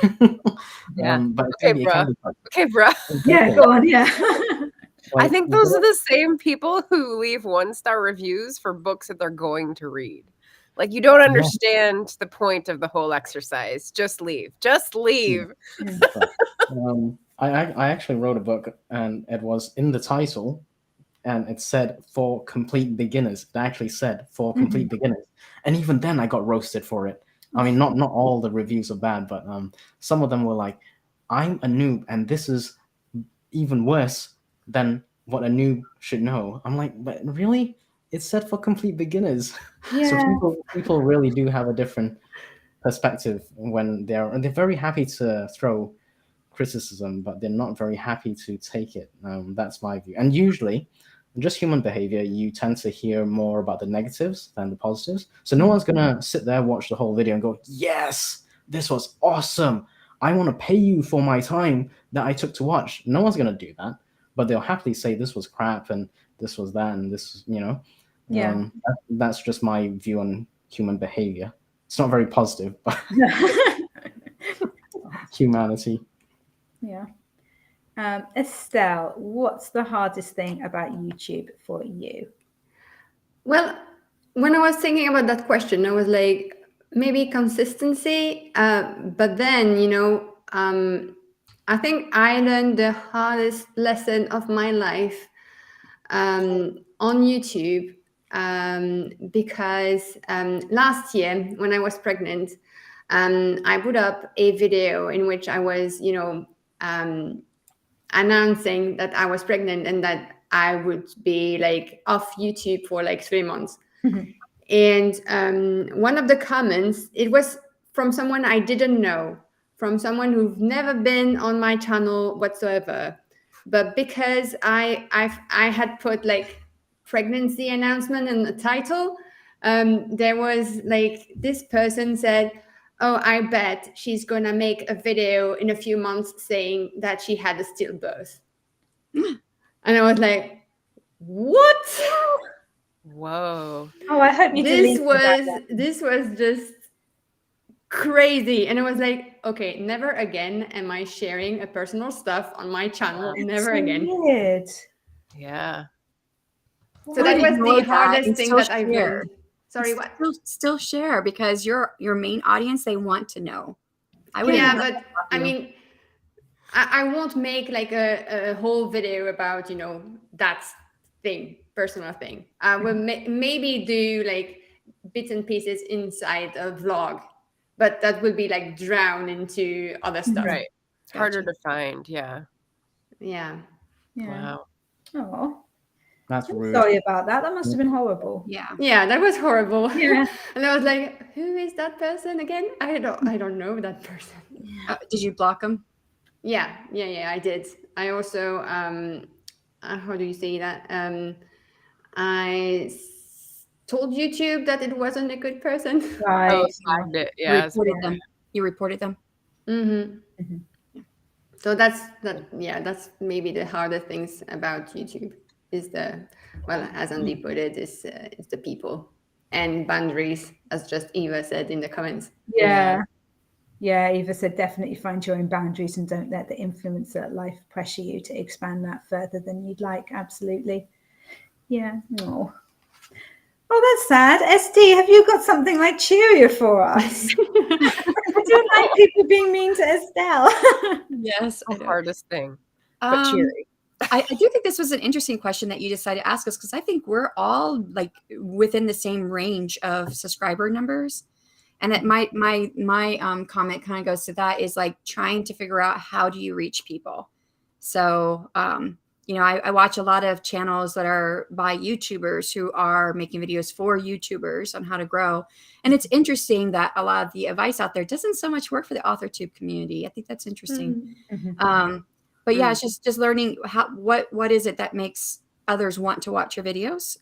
Speaker 4: But
Speaker 3: Okay, bro.
Speaker 1: Yeah, go on. Yeah.
Speaker 3: I think those are the same people who leave 1-star reviews for books that they're going to read. Like, you don't understand the point of the whole exercise. Just leave. Just leave.
Speaker 4: I actually wrote a book, and it was in the title, and it said "for complete beginners." It actually said "for complete beginners," and even then I got roasted for it. I mean, not all the reviews are bad, but some of them were like, "I'm a noob, and this is even worse than what a noob should know." I'm like, but really? It said "for complete beginners."
Speaker 1: Yeah.
Speaker 4: So people really do have a different perspective when they're very happy to throw criticism, but they're not very happy to take it. That's my view. And usually, just human behavior, you tend to hear more about the negatives than the positives. So no one's gonna sit there, watch the whole video, and go, "Yes, this was awesome. I want to pay you for my time that I took to watch." No one's gonna do that, but they'll happily say this was crap and this was that and this, that's just my view on human behavior. It's not very positive, but humanity.
Speaker 1: Yeah. Estelle, what's the hardest thing about YouTube for you?
Speaker 2: Well, when I was thinking about that question, I was like, maybe consistency. But then, I think I learned the hardest lesson of my life on YouTube, because last year when I was pregnant, I put up a video in which I was, announcing that I was pregnant and that I would be off YouTube for 3 months. And one of the comments, it was from someone I didn't know, from someone who've never been on my channel whatsoever. But because I had put pregnancy announcement in the title, there was this person said, "Oh, I bet she's gonna make a video in a few months saying that she had a stillbirth." And I was like, "What?"
Speaker 3: Whoa.
Speaker 1: Oh, I hope you
Speaker 2: this was just crazy. And I was like, okay, never again am I sharing a personal stuff on my channel. Never again.
Speaker 1: Weird.
Speaker 3: Yeah.
Speaker 2: So that was the hardest thing that I've learned. Sorry, what?
Speaker 5: Still share, because your main audience, they want to know.
Speaker 2: But I mean, I won't make a whole video about that thing, personal thing. I will maybe do bits and pieces inside a vlog, but that would be like drowned into other stuff.
Speaker 3: Right. It's harder
Speaker 5: Gotcha.
Speaker 3: to find. Yeah.
Speaker 2: Yeah.
Speaker 1: Yeah.
Speaker 3: Wow.
Speaker 1: Oh,
Speaker 4: That's
Speaker 1: I'm
Speaker 4: rude.
Speaker 1: sorry about that. That must have been horrible.
Speaker 5: Yeah.
Speaker 2: Yeah, that was horrible.
Speaker 1: Yeah.
Speaker 2: And I was like, who is that person again? I don't know that person.
Speaker 5: Did you block them?
Speaker 2: Yeah, I did. I also how do you say that? Told YouTube that it wasn't a good person.
Speaker 1: Right.
Speaker 3: Oh, flagged it.
Speaker 5: You
Speaker 3: Yeah.
Speaker 5: reported them. You reported them.
Speaker 2: Mm-hmm.
Speaker 1: Mhm.
Speaker 2: So that's that's maybe the harder things about YouTube is as Andy put it, is the people and boundaries, as just Eva said in the comments.
Speaker 1: Yeah. Yeah, Eva said definitely find your own boundaries and don't let the influencer life pressure you to expand that further than you'd like. Absolutely. Yeah. Oh, that's sad. SD, have you got something like cheerier for us? I don't like people being mean to Estelle.
Speaker 5: Yes.
Speaker 3: The hardest thing, but cheery.
Speaker 5: I do think this was an interesting question that you decided to ask us, because I think we're all like within the same range of subscriber numbers. And my comment kind of goes to that, is like trying to figure out how do you reach people. So, I watch a lot of channels that are by YouTubers who are making videos for YouTubers on how to grow. And it's interesting that a lot of the advice out there doesn't so much work for the Authortube community. I think that's interesting. But yeah, it's just learning what is it that makes others want to watch your videos.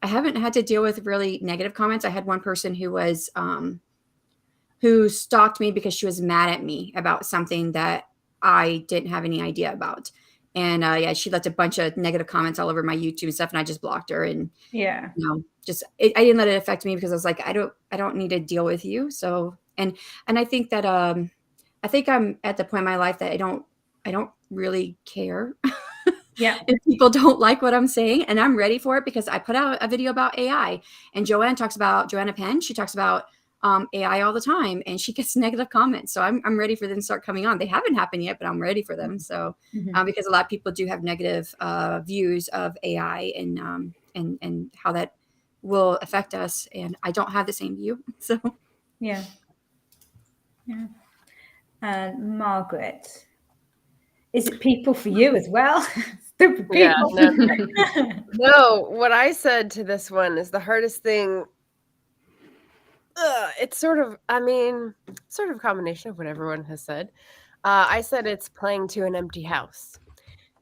Speaker 5: I haven't had to deal with really negative comments. I had one person who was who stalked me because she was mad at me about something that I didn't have any idea about. And she left a bunch of negative comments all over my YouTube and stuff, and I just blocked her. And
Speaker 1: Yeah.
Speaker 5: I didn't let it affect me, because I was like, I don't need to deal with you. So and I think that I think I'm at the point in my life that I don't really care.
Speaker 1: Yeah.
Speaker 5: If people don't like what I'm saying, and I'm ready for it, because I put out a video about AI, and Joanna Penn, she talks about AI all the time, and she gets negative comments. So I'm ready for them to start coming on. They haven't happened yet, but I'm ready for them. So because a lot of people do have negative views of AI and how that will affect us, and I don't have the same view. So
Speaker 1: Yeah. And Margaret, is it people for you as well? Stupid people.
Speaker 3: Yeah, no, what I said to this one is the hardest thing. It's sort of a combination of what everyone has said. I said it's playing to an empty house,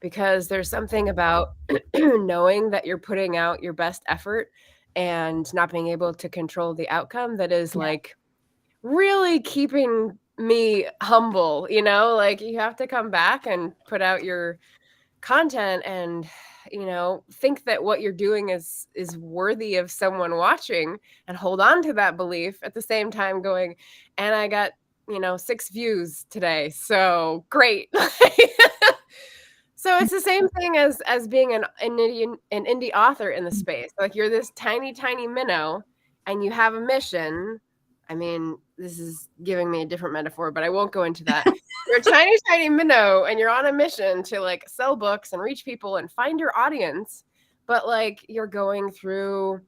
Speaker 3: because there's something about knowing that you're putting out your best effort and not being able to control the outcome that is like really keeping me humble, like you have to come back and put out your content and think that what you're doing is worthy of someone watching, and hold on to that belief at the same time going, and I got 6 views today, so great. So it's the same thing as being an indie author in the space. Like, you're this tiny minnow and you have a mission. I mean, this is giving me a different metaphor, but I won't go into that. You're a tiny minnow and you're on a mission to like sell books and reach people and find your audience. But like, you're going through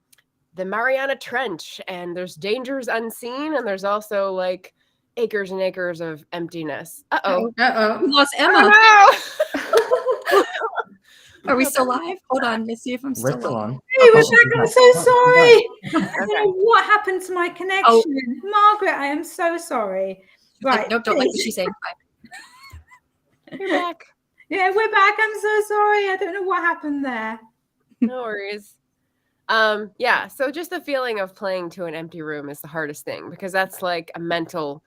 Speaker 3: the Mariana Trench and there's dangers unseen, and there's also like acres and acres of emptiness. Uh-oh.
Speaker 5: we lost Emma.
Speaker 3: Oh,
Speaker 5: Are we still live? Hold on, let's see if I'm still
Speaker 4: We're still
Speaker 5: live.
Speaker 4: on.
Speaker 1: Hey, we're back. I'm so sorry. I don't
Speaker 3: Okay.
Speaker 1: know what happened to my connection. Margaret, I am so sorry. Right.
Speaker 5: Nope, don't like what she's saying. Bye.
Speaker 3: You're back.
Speaker 1: Yeah, we're back. I'm so sorry. I don't know what happened there.
Speaker 3: No worries. Yeah, so just the feeling of playing to an empty room is the hardest thing, because that's like a mental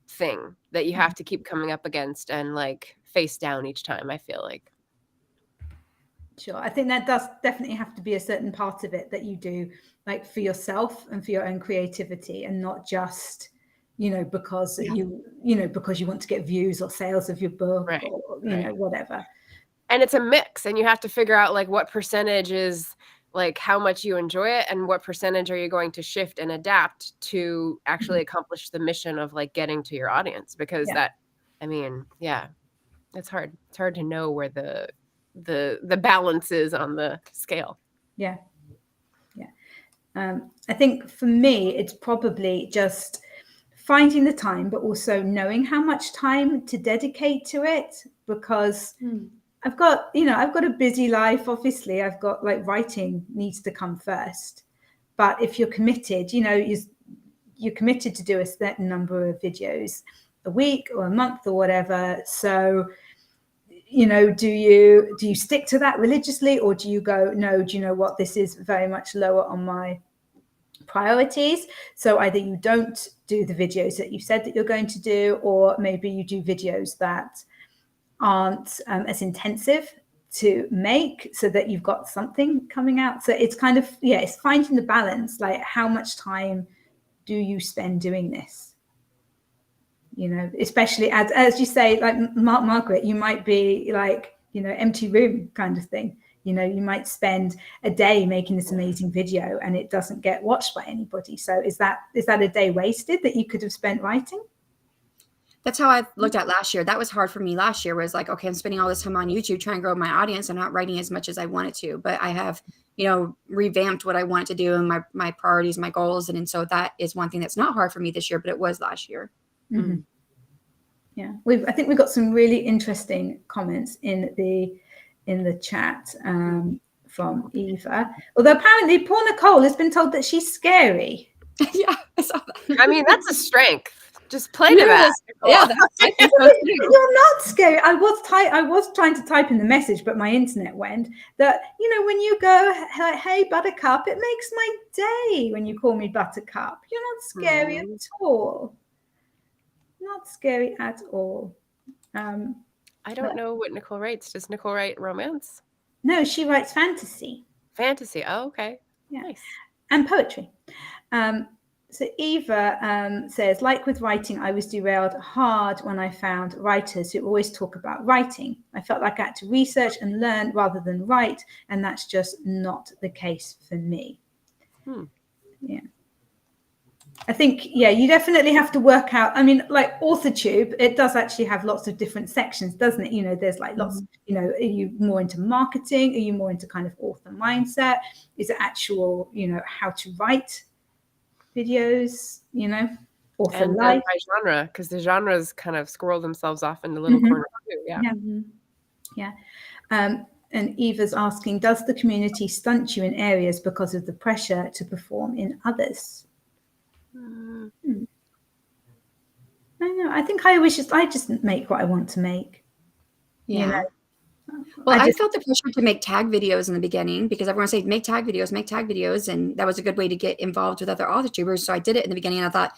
Speaker 3: thing that you have to keep coming up against and like face down each time, I feel like.
Speaker 1: Sure. I think that does definitely have to be a certain part of it that you do like for yourself and for your own creativity, and not just, because because you want to get views or sales of your book,
Speaker 3: Right,
Speaker 1: or, whatever.
Speaker 3: And it's a mix, and you have to figure out like what percentage is like how much you enjoy it, and what percentage are you going to shift and adapt to actually accomplish the mission of like getting to your audience, because it's hard. It's hard to know where the balance is on the scale.
Speaker 1: Yeah. I think for me, it's probably just finding the time, but also knowing how much time to dedicate to it, because I've got a busy life. Obviously, I've got like writing needs to come first. But if you're committed, you're committed to do a certain number of videos a week or a month or whatever. So, do you stick to that religiously, or do you go, no, do you know what? This is very much lower on my priorities. So either you don't do the videos that you said that you're going to do, or maybe you do videos that aren't as intensive to make, so that you've got something coming out. So it's kind of, it's finding the balance, like how much time do you spend doing this? Especially as you say, like Margaret, you might be like, empty room kind of thing. You might spend a day making this amazing video and it doesn't get watched by anybody. So is that a day wasted that you could have spent writing?
Speaker 5: That's how I looked at last year. That was hard for me last year, was like, okay, I'm spending all this time on YouTube trying to grow my audience. I'm not writing as much as I wanted to, but I have, revamped what I wanted to do and my priorities, my goals. And so that is one thing that's not hard for me this year, but it was last year.
Speaker 1: Mm-hmm. Yeah. I think we've got some really interesting comments in the chat from Eva. Although apparently poor Nicole has been told that she's scary.
Speaker 5: Yeah, I saw that.
Speaker 3: I mean, that's a strength. Just play to that.
Speaker 5: Yeah, I think so too.
Speaker 1: You're not scary. I was trying to type in the message, but my internet went. That when you go, hey Buttercup, it makes my day when you call me Buttercup. You're not scary at all. Not scary at all.
Speaker 3: I don't know what Nicole writes. Does Nicole write romance?
Speaker 1: No, she writes fantasy.
Speaker 3: Fantasy. Oh, okay.
Speaker 1: Yeah.
Speaker 3: Nice.
Speaker 1: And poetry. So Eva says, like with writing, I was derailed hard when I found writers who always talk about writing. I felt like I had to research and learn rather than write, and that's just not the case for me. Yeah. I think, you definitely have to work out. I mean, like Authortube, it does actually have lots of different sections, doesn't it? There's like lots, are you more into marketing? Are you more into kind of author mindset? Is it actual, how to write videos, author
Speaker 3: And
Speaker 1: life?
Speaker 3: by genre, because the genres kind of squirrel themselves off into little corners too.
Speaker 1: Yeah. And Eva's asking, does the community stunt you in areas because of the pressure to perform in others? I don't know. I think I just make what I want to make.
Speaker 5: Yeah. Well, I felt the pressure to make tag videos in the beginning because everyone said, make tag videos. And that was a good way to get involved with other Authortubers. So I did it in the beginning. And I thought,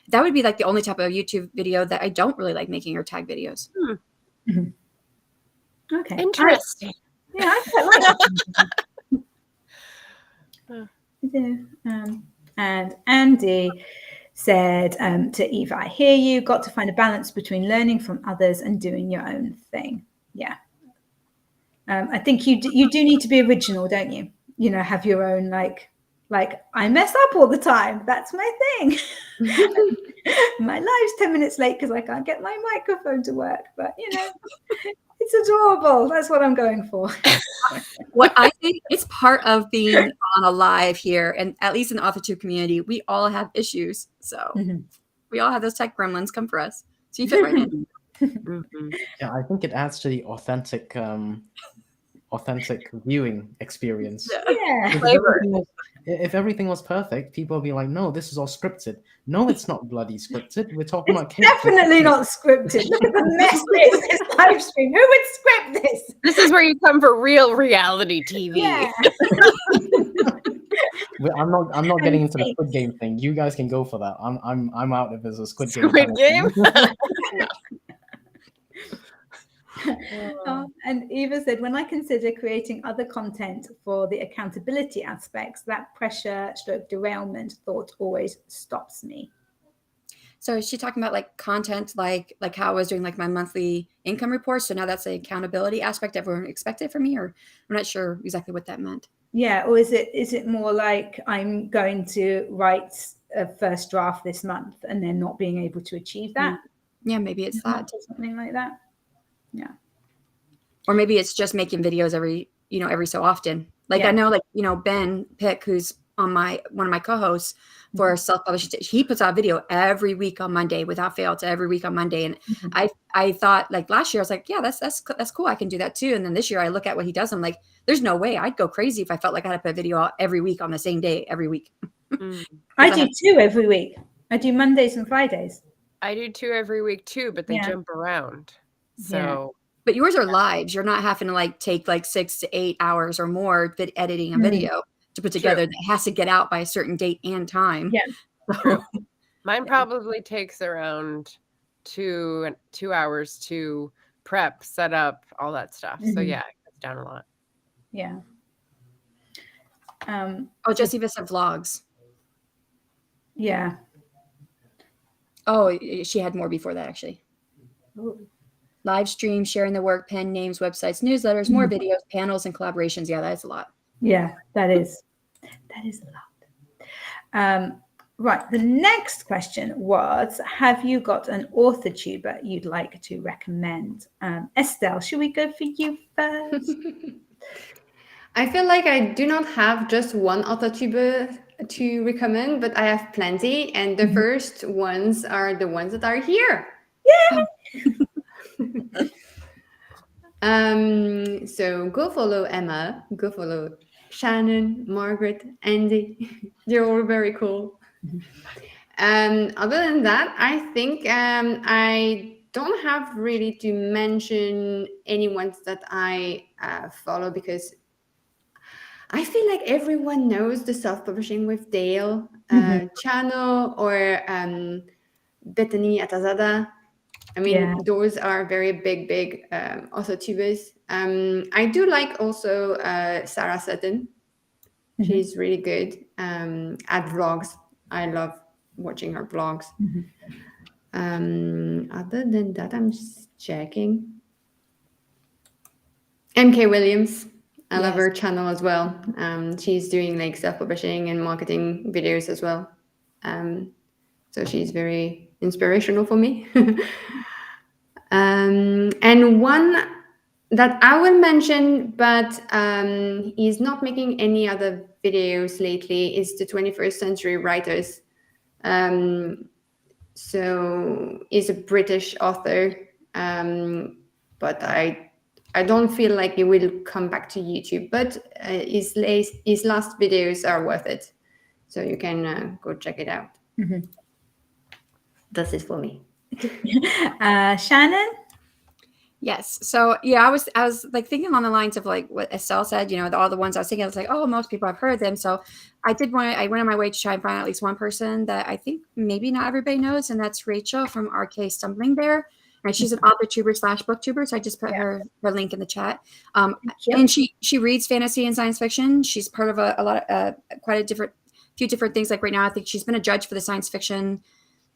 Speaker 5: that would be like the only type of YouTube video that I don't really like making, are tag videos.
Speaker 1: Okay.
Speaker 3: Interesting.
Speaker 1: I quite like it. And Andy said to Eva, I hear you, got to find a balance between learning from others and doing your own thing. Yeah. I think you do need to be original, don't you? Have your own, like I mess up all the time. That's my thing. My life's 10 minutes late because I can't get my microphone to work. But, it's adorable. That's what I'm going for.
Speaker 5: What I think it's part of being on a live here, and at least in the Authortube community, we all have issues. So we all have those tech gremlins come for us. So you fit right in.
Speaker 4: Yeah, I think it adds to the authentic viewing experience.
Speaker 1: Yeah.
Speaker 4: If everything was perfect, people would be like, no, this is all scripted. No, it's not bloody scripted. We're talking about kids.
Speaker 1: Definitely not scripted. Look at the mess that is this live stream. Who would script this?
Speaker 3: This is where you come for real reality TV.
Speaker 1: Yeah.
Speaker 4: I'm not getting into the Squid Game thing. You guys can go for that. I'm out if there's a Squid Game.
Speaker 3: Squid Game?
Speaker 1: And Eva said, when I consider creating other content for the accountability aspects, that pressure / derailment thought always stops me.
Speaker 5: So is she talking about like content, like how I was doing like my monthly income report? So now that's the accountability aspect everyone expected from me, or I'm not sure exactly what that meant.
Speaker 1: Yeah. Or is it more like I'm going to write a first draft this month and then not being able to achieve that?
Speaker 5: Yeah, maybe it's that.
Speaker 1: Something like that. Yeah.
Speaker 5: Or maybe it's just making videos every so often. Like I know, like, Ben Pick, who's on one of my co-hosts for self-published. He puts out a video every week on Monday without fail. It's every week on Monday. And I thought, like, last year I was like, yeah, that's cool. I can do that too. And then this year I look at what he does. I'm like, there's no way. I'd go crazy if I felt like I had to put a video out every week on the same day every week.
Speaker 1: I do 2 every week. I do Mondays and Fridays.
Speaker 3: I do 2 every week too, but they jump around. So
Speaker 5: but yours are lives. You're not having to like take like 6 to 8 hours or more editing a video to put together that has to get out by a certain date and time.
Speaker 1: Yeah.
Speaker 3: Mine probably takes around 2 hours to prep, set up, all that stuff. So yeah, it cuts down a lot.
Speaker 1: Yeah.
Speaker 5: Jessie Vista vlogs.
Speaker 1: Yeah.
Speaker 5: Oh, she had more before that actually.
Speaker 1: Ooh.
Speaker 5: Live stream, sharing the work, pen names, websites, newsletters, more videos, panels, and collaborations. Yeah, that's a lot.
Speaker 1: Yeah, that is a lot. Right. The next question was, have you got an Authortuber you'd like to recommend? Estelle, should we go for you first?
Speaker 2: I feel like I do not have just one Authortuber to recommend, but I have plenty. And the first ones are the ones that are here.
Speaker 1: Yeah.
Speaker 2: So go follow Emma, go follow Shannon, Margaret, Andy. They're all very cool. Other than that, I think I don't have really to mention any ones that I follow, because I feel like everyone knows the Self-Publishing with Dale channel, or Bethany Atazada. I mean, those are very big Authortubers. I do like also Sarah Sutton. She's really good at vlogs. I love watching her vlogs. Other than that, I'm just checking. MK Williams. I love her channel as well. She's doing like self-publishing and marketing videos as well. So she's very inspirational for me. And one that I will mention, but he's not making any other videos lately, is the 21st Century Writers. So he's a British author, but I don't feel like he will come back to YouTube, but his last videos are worth it. So you can go check it out. That's it for me.
Speaker 1: Shannon?
Speaker 5: Yes. So yeah, I was like thinking on the lines of like what Estelle said, you know, all the ones I was thinking, I was like, oh, most people have heard them. So I went on my way to try and find at least one person that I think maybe not everybody knows, and that's Rachel from RK Stumbling Bear. And she's an Authortuber/booktuber. So I just put her link in the chat. And she reads fantasy and science fiction. She's part of few different things. Like right now, I think she's been a judge for the science fiction.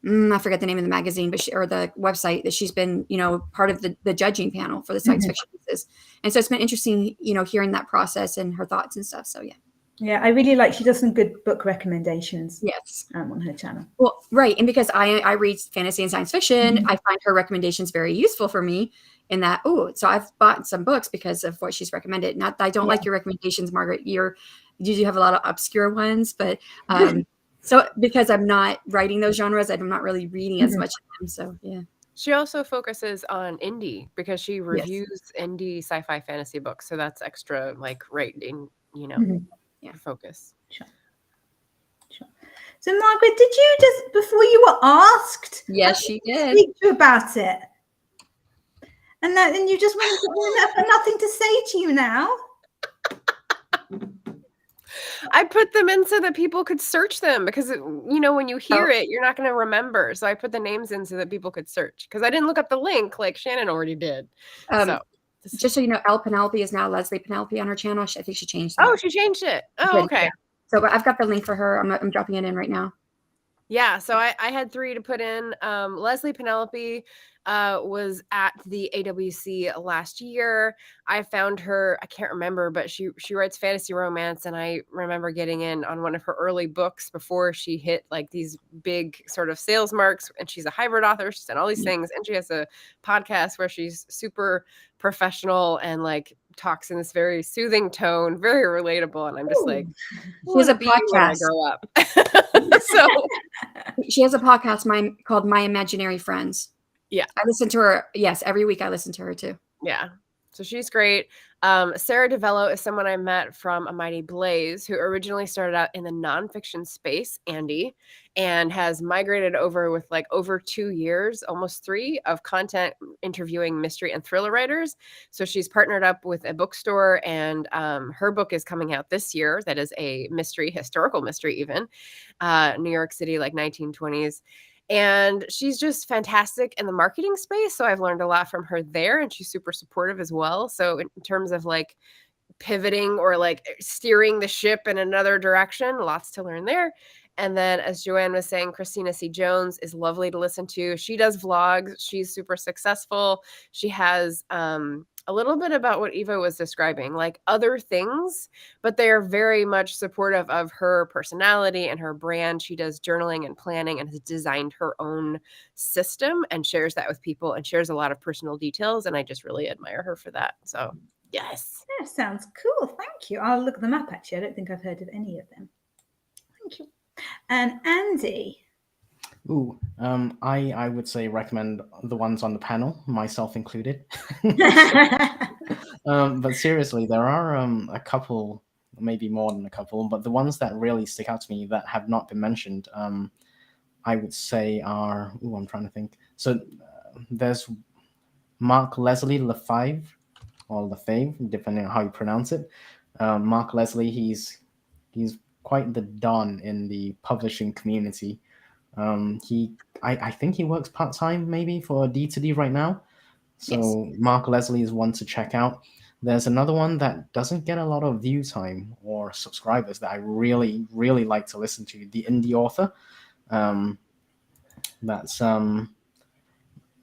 Speaker 5: I forget the name of the magazine, or the website that she's been, you know, part of the judging panel for the science fiction pieces. And so it's been interesting, you know, hearing that process and her thoughts and stuff. So yeah.
Speaker 1: Yeah, I really like, she does some good book recommendations.
Speaker 5: Yes.
Speaker 1: On her channel.
Speaker 5: Well, right. And because I read fantasy and science fiction, I find her recommendations very useful for me in that, so I've bought some books because of what she's recommended. Not that I don't like your recommendations, Margaret. You do have a lot of obscure ones, but so because I'm not writing those genres, I'm not really reading as much of them. So yeah.
Speaker 3: She also focuses on indie because she reviews indie sci-fi fantasy books. So that's extra like in, you know, focus.
Speaker 1: Sure. So Margaret, did you just, before you were asked?
Speaker 5: Yes, she did.
Speaker 1: Speak to you about it. And you just want nothing to say to you now.
Speaker 3: I put them in so that people could search them because, you know, when you hear it, you're not going to remember. So I put the names in so that people could search because I didn't look up the link like Shannon already did.
Speaker 5: Just so you know, Elle Penelope is now Leslie Penelope on her channel. I think she changed it.
Speaker 3: Oh, she changed it. Oh, okay.
Speaker 5: Yeah. So I've got the link for her. I'm dropping it in right now.
Speaker 3: Yeah, so I had 3 to put in. Leslie Penelope was at the AWC last year. I found her, I can't remember, but she writes fantasy romance, and I remember getting in on one of her early books before she hit like these big sort of sales marks, and she's a hybrid author. She's done all these things, and she has a podcast where she's super professional and like talks in this very soothing tone, very relatable, and I'm just like,
Speaker 5: She has a
Speaker 3: be when I
Speaker 5: podcast.
Speaker 3: grow up. So
Speaker 5: She has a podcast called My Imaginary Friends.
Speaker 3: Yeah.
Speaker 5: I listen to her. Yes, every week I listen to her too.
Speaker 3: yeah. So she's great. Sarah DeVello is someone I met from A Mighty Blaze, who originally started out in the nonfiction space, Andy, and has migrated over with like over 2 years, almost 3, of content interviewing mystery and thriller writers. So she's partnered up with a bookstore, and her book is coming out this year. That is a mystery, historical mystery even, New York City, like 1920s. And she's just fantastic in the marketing space. So I've learned a lot from her there, and she's super supportive as well. So in terms of like pivoting or like steering the ship in another direction, lots to learn there. And then, as Joanne was saying, Christina C. Jones is lovely to listen to. She does vlogs. She's super successful. She has a little bit about what Eva was describing, like other things, but they are very much supportive of her personality and her brand. She does journaling and planning and has designed her own system and shares that with people and shares a lot of personal details. And I just really admire her for that. So, yes.
Speaker 1: Yeah, sounds cool. Thank you. I'll look them up, actually. I don't think I've heard of any of them. Thank you. And Andy.
Speaker 4: Ooh, I would say recommend the ones on the panel, myself included. But seriously, there are a couple, maybe more than a couple, but the ones that really stick out to me that have not been mentioned, I would say are, I'm trying to think. So there's Mark Leslie Lefebvre, or Lefebvre, depending on how you pronounce it. Mark Leslie, he's quite the don in the publishing community. I think he works part-time maybe for D2D right now. So yes. Mark Leslie is one to check out. There's another one that doesn't get a lot of view time or subscribers that I really, really like to listen to, the indie author. That's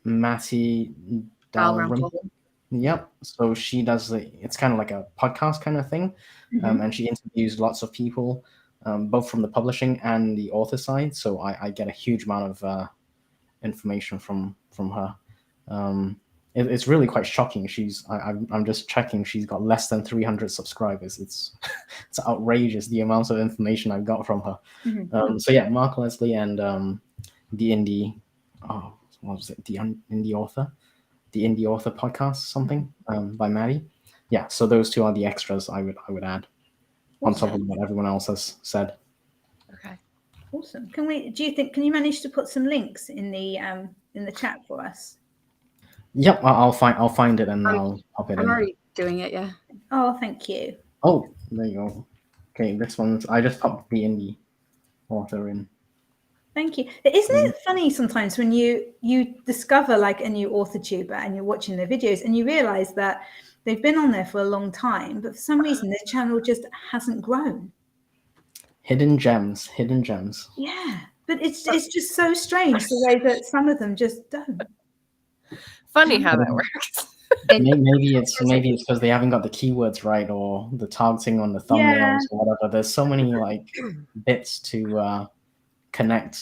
Speaker 4: Matty Dalrymple. Yep. So she does it's kind of like a podcast kind of thing. Mm-hmm. And she interviews lots of people, both from the publishing and the author side. So I get a huge amount of information from her. It's really quite shocking. I'm just checking. She's got less than 300 subscribers. It's outrageous the amount of information I've got from her. Mm-hmm. So yeah, Mark Leslie and the indie. Oh, what was it? The indie author. The Indie Author podcast, something by Maddie. Yeah, so those two are the extras I would add on top of what everyone else has said.
Speaker 3: Okay,
Speaker 1: awesome. Can you manage to put some links in the chat for us?
Speaker 4: Yep, I'll find it and I'll pop it in.
Speaker 5: I'm already doing it. Yeah.
Speaker 1: Oh, thank you.
Speaker 4: Oh, there you go. Okay, this one's. I just popped the Indie Author in.
Speaker 1: Thank you. Isn't it funny sometimes when you discover like a new Authortuber and you're watching their videos and you realize that they've been on there for a long time, but for some reason their channel just hasn't grown.
Speaker 4: Hidden gems.
Speaker 1: Yeah, but it's just so strange the way that some of them just don't.
Speaker 3: Funny how that works.
Speaker 4: Maybe it's because they haven't got the keywords right or the targeting on the thumbnails or whatever. There's so many like bits to connect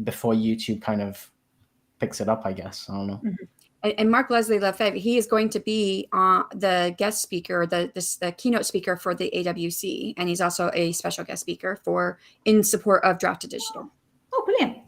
Speaker 4: before YouTube kind of picks it up, I guess. I don't know.
Speaker 5: Mm-hmm. And Mark Leslie Lefebvre, he is going to be the guest speaker, the keynote speaker for the AWC, and he's also a special guest speaker in support of Draft to Digital.
Speaker 1: Oh, brilliant!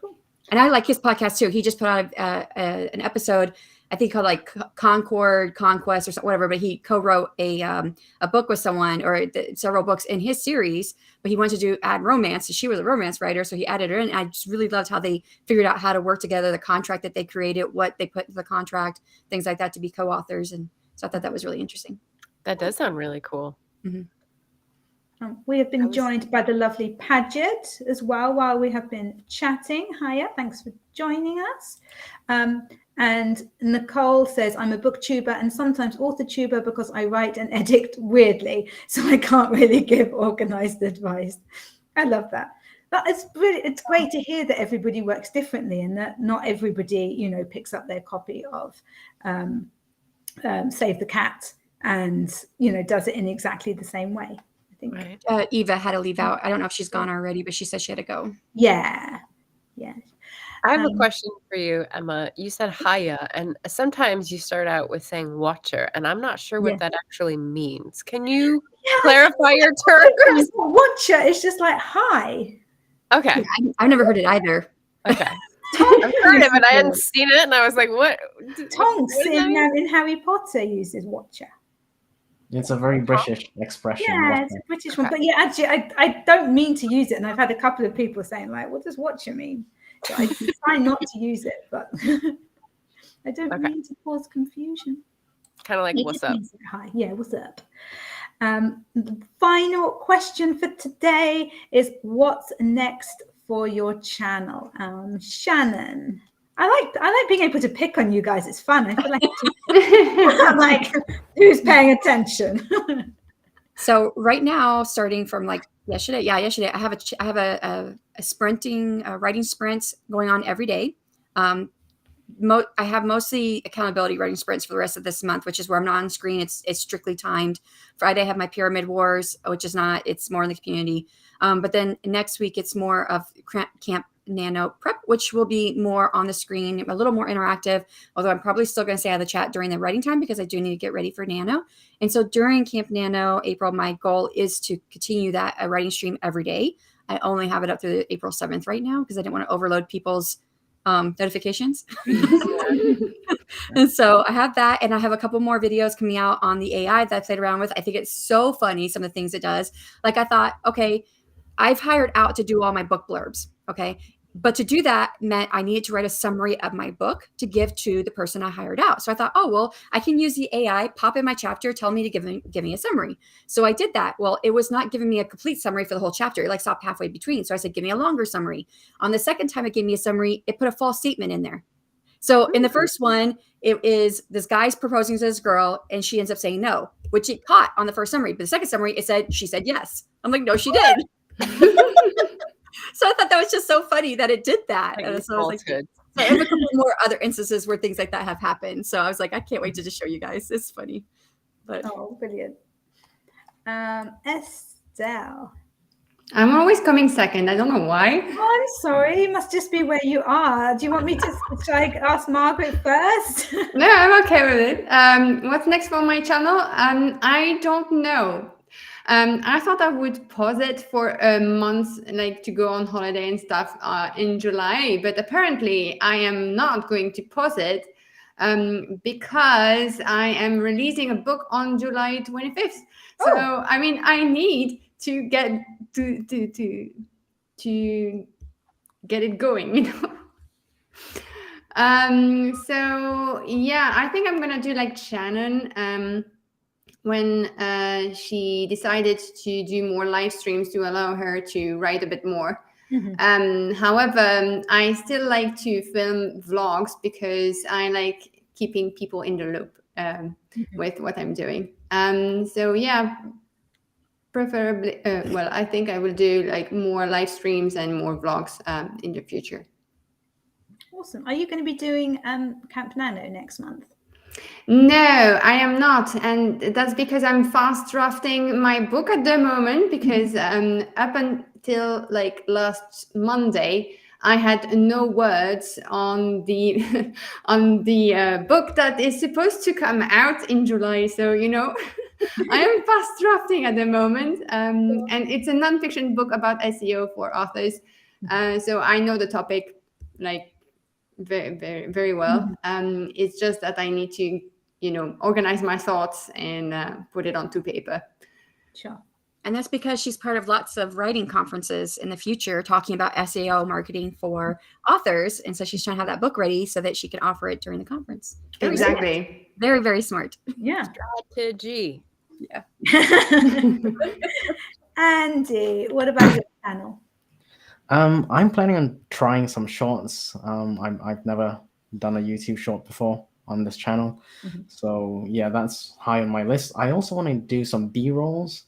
Speaker 5: Cool. And I like his podcast too. He just put out an episode, I think called like Concord, Conquest, or whatever. But he co-wrote a book with someone, or several books in his series. But he wanted to add romance, and she was a romance writer, so he added her in. And I just really loved how they figured out how to work together, the contract that they created, what they put in the contract, things like that, to be co-authors. And so I thought that was really interesting.
Speaker 3: That does sound really cool.
Speaker 5: Mm-hmm.
Speaker 1: We have been joined by the lovely Paget as well while we have been chatting. Hiya, thanks for joining us. And Nicole says, I'm a booktuber and sometimes authortuber because I write and edit weirdly, so I can't really give organized advice. I love that. But it's great to hear that everybody works differently and that not everybody, picks up their copy of Save the Cat and, does it in exactly the same way. I think.
Speaker 3: Right.
Speaker 5: Eva had to leave out. I don't know if she's gone already, but she said she had to go.
Speaker 1: Yeah.
Speaker 3: I have a question for you, Emma. You said Haya, and sometimes you start out with saying watcher, and I'm not sure what
Speaker 1: Yeah.
Speaker 3: that actually means. Can you clarify your terms?
Speaker 1: It's not watcher, it's just like hi.
Speaker 3: Okay.
Speaker 5: Yeah, I've never heard it either.
Speaker 3: Okay. I've heard it, but I hadn't seen it, and I was like, what?
Speaker 1: Tonks
Speaker 3: What does that mean?
Speaker 1: in Harry Potter uses watcher.
Speaker 4: It's a very British expression.
Speaker 1: Yeah, it's a British one. But yeah, actually, I don't mean to use it. And I've had a couple of people saying, like, what does watcher mean? So I try not to use it, but I don't mean to cause confusion.
Speaker 3: Kind of like, what's up?
Speaker 1: Hi. Yeah, what's up? The final question for today is what's next for your channel? Shannon. I like being able to pick on you guys. It's fun. I feel like I'm like, who's paying attention?
Speaker 5: So right now, starting from like yesterday, I have a sprinting writing sprints going on every day. I have mostly accountability writing sprints for the rest of this month, which is where I'm not on screen. It's strictly timed. Friday I have my Pyramid Wars, which is not. It's more in the community. But then next week it's more of Camp Nano prep, which will be more on the screen, a little more interactive, although I'm probably still going to stay out of the chat during the writing time because I do need to get ready for Nano. And so during Camp Nano April, my goal is to continue that writing stream every day. I only have it up through April 7th right now because I didn't want to overload people's notifications. And so I have that, and I have a couple more videos coming out on the AI that I played around with. I think it's so funny, some of the things it does. Like I thought, okay, I've hired out to do all my book blurbs. Okay. But to do that meant I needed to write a summary of my book to give to the person I hired out. So I thought, oh, well, I can use the AI, pop in my chapter, tell me to give me a summary. So I did that. Well, it was not giving me a complete summary for the whole chapter. It like stopped halfway between. So I said, give me a longer summary. On the second time it gave me a summary, it put a false statement in there. So in the first one, it is this guy's proposing to this girl and she ends up saying no, which it caught on the first summary. But the second summary, she said yes. I'm like, no, she did. So I thought that was just so funny that it did that.
Speaker 3: Like,
Speaker 5: and so I was like,
Speaker 3: good.
Speaker 5: so I have a couple more other instances where things like that have happened. So I was like, I can't wait to just show you guys. It's funny. But
Speaker 1: Brilliant. Estelle.
Speaker 2: I'm always coming second. I don't know why.
Speaker 1: Oh, I'm sorry. It must just be where you are. Do you want me to should I ask Margaret first?
Speaker 2: No, I'm okay with it. What's next for my channel? I don't know. I thought I would pause it for a month, like to go on holiday and stuff in July, but apparently I am not going to pause it because I am releasing a book on July 25th. So, I mean, I need to get to get it going, you know. So yeah, I think I'm gonna do like Shannon. When she decided to do more live streams to allow her to write a bit more. However, I still like to film vlogs because I like keeping people in the loop with what I'm doing. So yeah, preferably, well, I think I will do like more live streams and more vlogs in the future.
Speaker 1: Awesome. Are you going to be doing Camp Nano next month?
Speaker 2: No, I am not. And that's because I'm fast drafting my book at the moment because up until like last Monday, I had no words on the on the book that is supposed to come out in July. So, you know, I am fast drafting at the moment. And it's a nonfiction book about SEO for authors. So I know the topic like very, very, very well. It's just that I need to, you know, organize my thoughts and put it onto paper.
Speaker 1: Sure.
Speaker 5: And that's because she's part of lots of writing conferences in the future talking about SEO marketing for authors. And so she's trying to have that book ready so that she can offer it during the conference.
Speaker 2: Exactly.
Speaker 5: Very, very smart.
Speaker 1: Yeah.
Speaker 3: Strategy.
Speaker 5: Yeah.
Speaker 1: Andy, what about your channel?
Speaker 4: I'm planning on trying some shorts. I've never done a YouTube short before on this channel. So yeah, that's high on my list. I also want to do some B-rolls,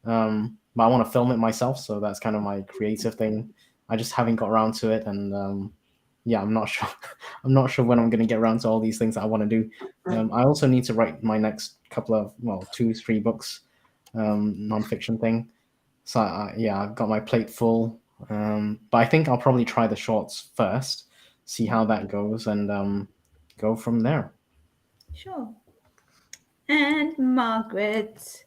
Speaker 4: but I want to film it myself. So that's kind of my creative thing. I just haven't got around to it. And yeah, I'm not sure. I'm not sure when I'm going to get around to all these things that I want to do. I also need to write my next couple of, 2-3 books, nonfiction thing. So yeah, I've got my plate full. But I think I'll probably try the shorts first. see how that goes and go from there.
Speaker 1: Sure. And Margaret.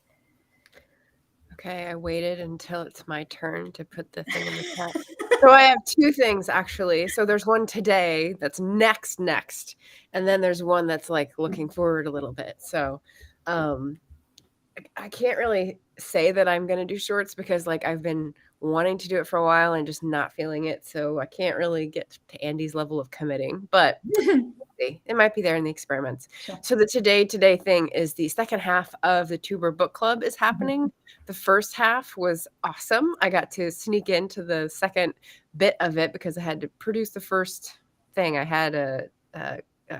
Speaker 3: Okay, I waited until it's my turn to put the thing in the chat. So I have two things actually. So there's one today that's next, and then there's one that's like looking forward a little bit. So I can't really say that I'm going to do shorts because like I've been wanting to do it for a while and just not feeling it. So I can't really get to Andy's level of committing, but it might be there in the experiments.
Speaker 1: Sure.
Speaker 3: So the today thing is the second half of the Tuber book club is happening. The first half was awesome. I got to sneak into the second bit of it because I had to produce the first thing. I had a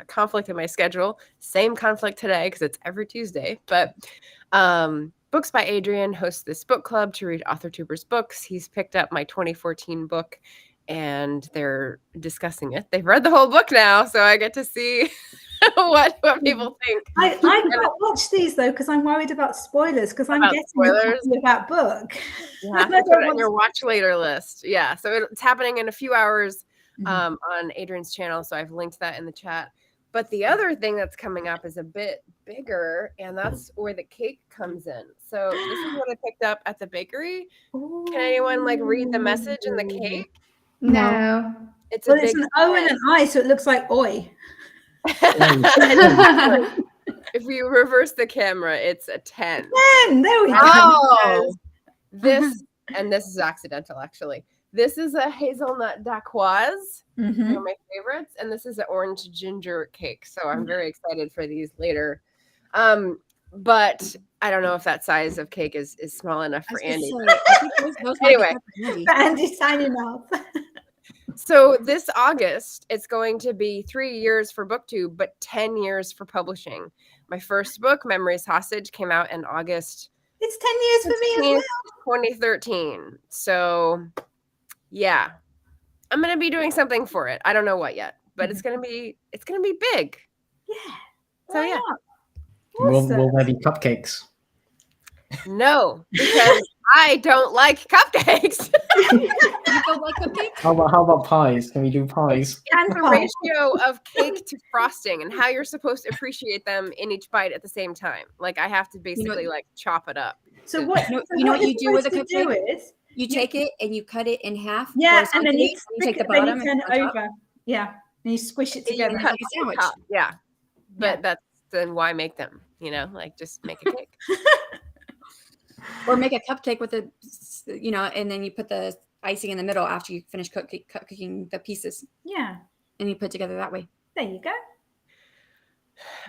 Speaker 3: conflict in my schedule. Same conflict today because it's every Tuesday. But Books by Adrian hosts this book club to read Authortuber's books. He's picked up my 2014 book and they're discussing it. They've read the whole book now, so I get to see what people think.
Speaker 1: I can't watch these though because I'm worried about spoilers because I'm getting spoilers of that book.
Speaker 3: You have to put it on your watch later list. Yeah, so it's happening in a few hours on Adrian's channel, so I've linked that in the chat. But the other thing that's coming up is a bit bigger, and that's where the cake comes in. So this is what I picked up at the bakery. Ooh. Can anyone like read the message in the cake?
Speaker 2: No.
Speaker 3: It's
Speaker 1: it's an O and an I, so it looks like oi.
Speaker 3: If you reverse the camera, it's a 10.
Speaker 1: 10. There we go.
Speaker 3: Oh, this is accidental actually. This is a hazelnut dacquoise, one of my favorites, and this is an orange ginger cake. So I'm very excited for these later. But I don't know if that size of cake is small enough for Andy.
Speaker 1: Anyway, Andy's signing off.
Speaker 3: So this August, it's going to be 3 years for BookTube, but 10 years for publishing. My first book, Memories Hostage, came out in August.
Speaker 1: It's 10 years for me as well.
Speaker 3: 2013. So yeah, I'm going to be doing something for it. I don't know what yet, but it's going to be big.
Speaker 1: Yeah.
Speaker 3: So yeah.
Speaker 4: Will there be cupcakes?
Speaker 3: No, because I don't like cupcakes.
Speaker 5: You don't like cupcakes?
Speaker 4: How about pies? Can we do pies?
Speaker 3: And the ratio of cake to frosting and how you're supposed to appreciate them in each bite at the same time. Like I have to basically like chop it up.
Speaker 1: So what
Speaker 5: you know what you do with a cupcake? You take it and you cut it in half.
Speaker 1: Yeah, and then you
Speaker 5: take the bottom
Speaker 1: and turn it over. Yeah, and you squish it together
Speaker 5: like a sandwich.
Speaker 3: Yeah, but that's then why make them? You know, like just make a cake.
Speaker 5: Or make a cupcake with a, and then you put the icing in the middle after you finish cooking the pieces.
Speaker 1: Yeah.
Speaker 5: And you put together that way.
Speaker 1: There you go.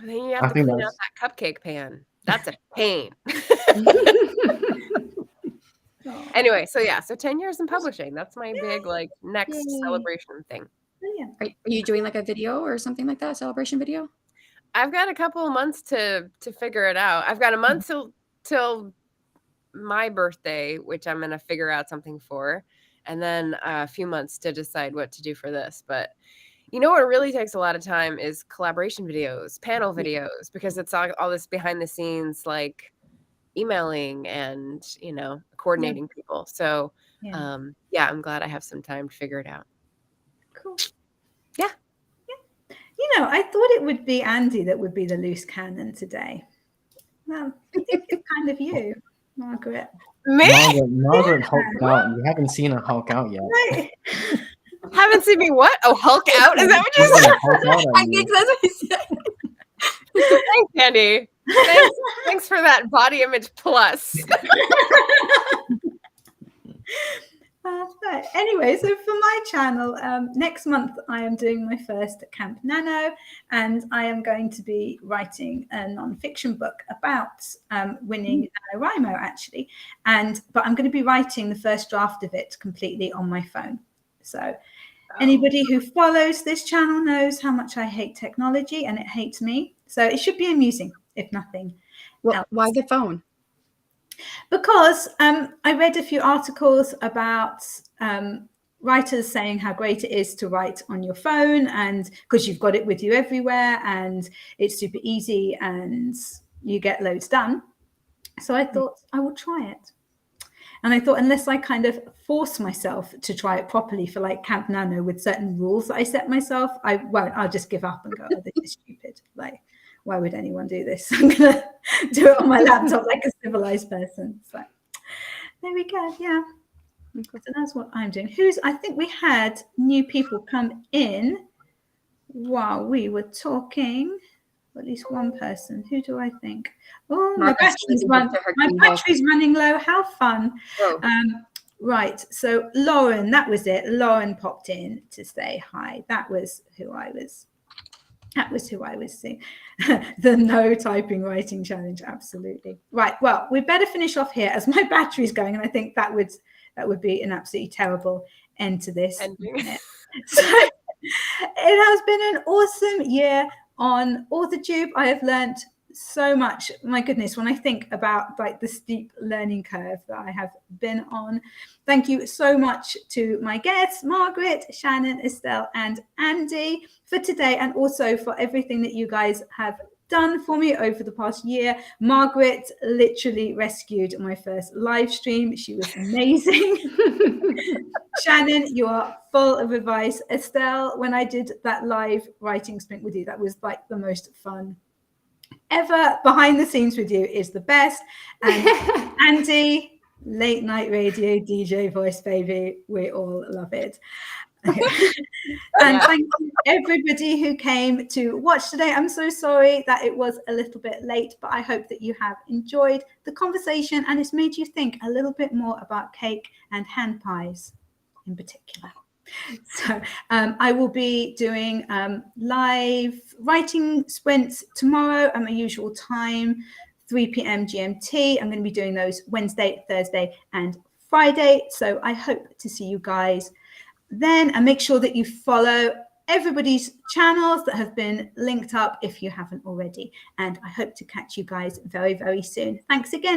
Speaker 3: Then you have to clean out that cupcake pan. That's a pain. Anyway, so 10 years in publishing. That's my big next celebration thing.
Speaker 1: Brilliant.
Speaker 5: Are you doing like a video or something like that, a celebration video?
Speaker 3: I've got a couple of months to figure it out. I've got a month till my birthday, which I'm going to figure out something for, and then a few months to decide what to do for this. But what really takes a lot of time is collaboration videos, panel videos, because it's all this behind the scenes, like emailing and, coordinating people. So, I'm glad I have some time to figure it out.
Speaker 1: Cool.
Speaker 3: Yeah.
Speaker 1: I thought it would be Andy that would be the loose cannon today. Well, I think it's kind of you, Margaret.
Speaker 3: Me?
Speaker 4: Margaret hulked out. You haven't seen her hulk out yet.
Speaker 1: Right.
Speaker 3: Haven't seen me what? Oh, hulk out? Is that what you said?
Speaker 5: I think that's what he said.
Speaker 3: Thanks, Andy. Thanks for that body image plus.
Speaker 1: Anyway, so for my channel, next month I am doing my first Camp Nano, and I am going to be writing a non-fiction book about winning NaNoWriMo, actually. But I'm going to be writing the first draft of it completely on my phone. So anybody who follows this channel knows how much I hate technology, and it hates me. So it should be amusing, if nothing else.
Speaker 5: Why the phone?
Speaker 1: Because I read a few articles about writers saying how great it is to write on your phone, and because you've got it with you everywhere and it's super easy and you get loads done. So I thought I would try it. And I thought, unless I kind of force myself to try it properly for like Camp Nano with certain rules that I set myself, I won't. I'll just give up and go, oh, this is stupid. Like, why would anyone do this? I'm going to do it on my laptop like a civilized person. So there we go. Yeah. So that's what I'm doing. I think we had new people come in while we were talking. At least one person. Who do I think? Oh, my battery's running low. How fun. Right. So Lauren, that was it. Lauren popped in to say hi. That was who I was seeing. The no typing writing challenge. Absolutely. Right. Well, we better finish off here as my battery's going. And I think that would be an absolutely terrible end to this. So it has been an awesome year on Authortube. I have learned so much. My goodness, when I think about like the steep learning curve that I have been on. Thank you so much to my guests, Margaret, Shannon, Estelle, and Andy for today, and also for everything that you guys have done for me over the past year. Margaret literally rescued my first live stream. She was amazing. Shannon, you are full of advice. Estelle, when I did that live writing sprint with you, that was like the most fun ever. Behind the scenes with you is the best. And Andy, late night radio, DJ voice, baby. We all love it. Okay. And thank you everybody who came to watch today. I'm so sorry that it was a little bit late, but I hope that you have enjoyed the conversation and it's made you think a little bit more about cake and hand pies in particular. So I will be doing live writing sprints tomorrow at my usual time, 3 p.m. GMT. I'm going to be doing those Wednesday, Thursday, and Friday. So I hope to see you guys then, and make sure that you follow everybody's channels that have been linked up if you haven't already. And I hope to catch you guys very, very soon. Thanks again.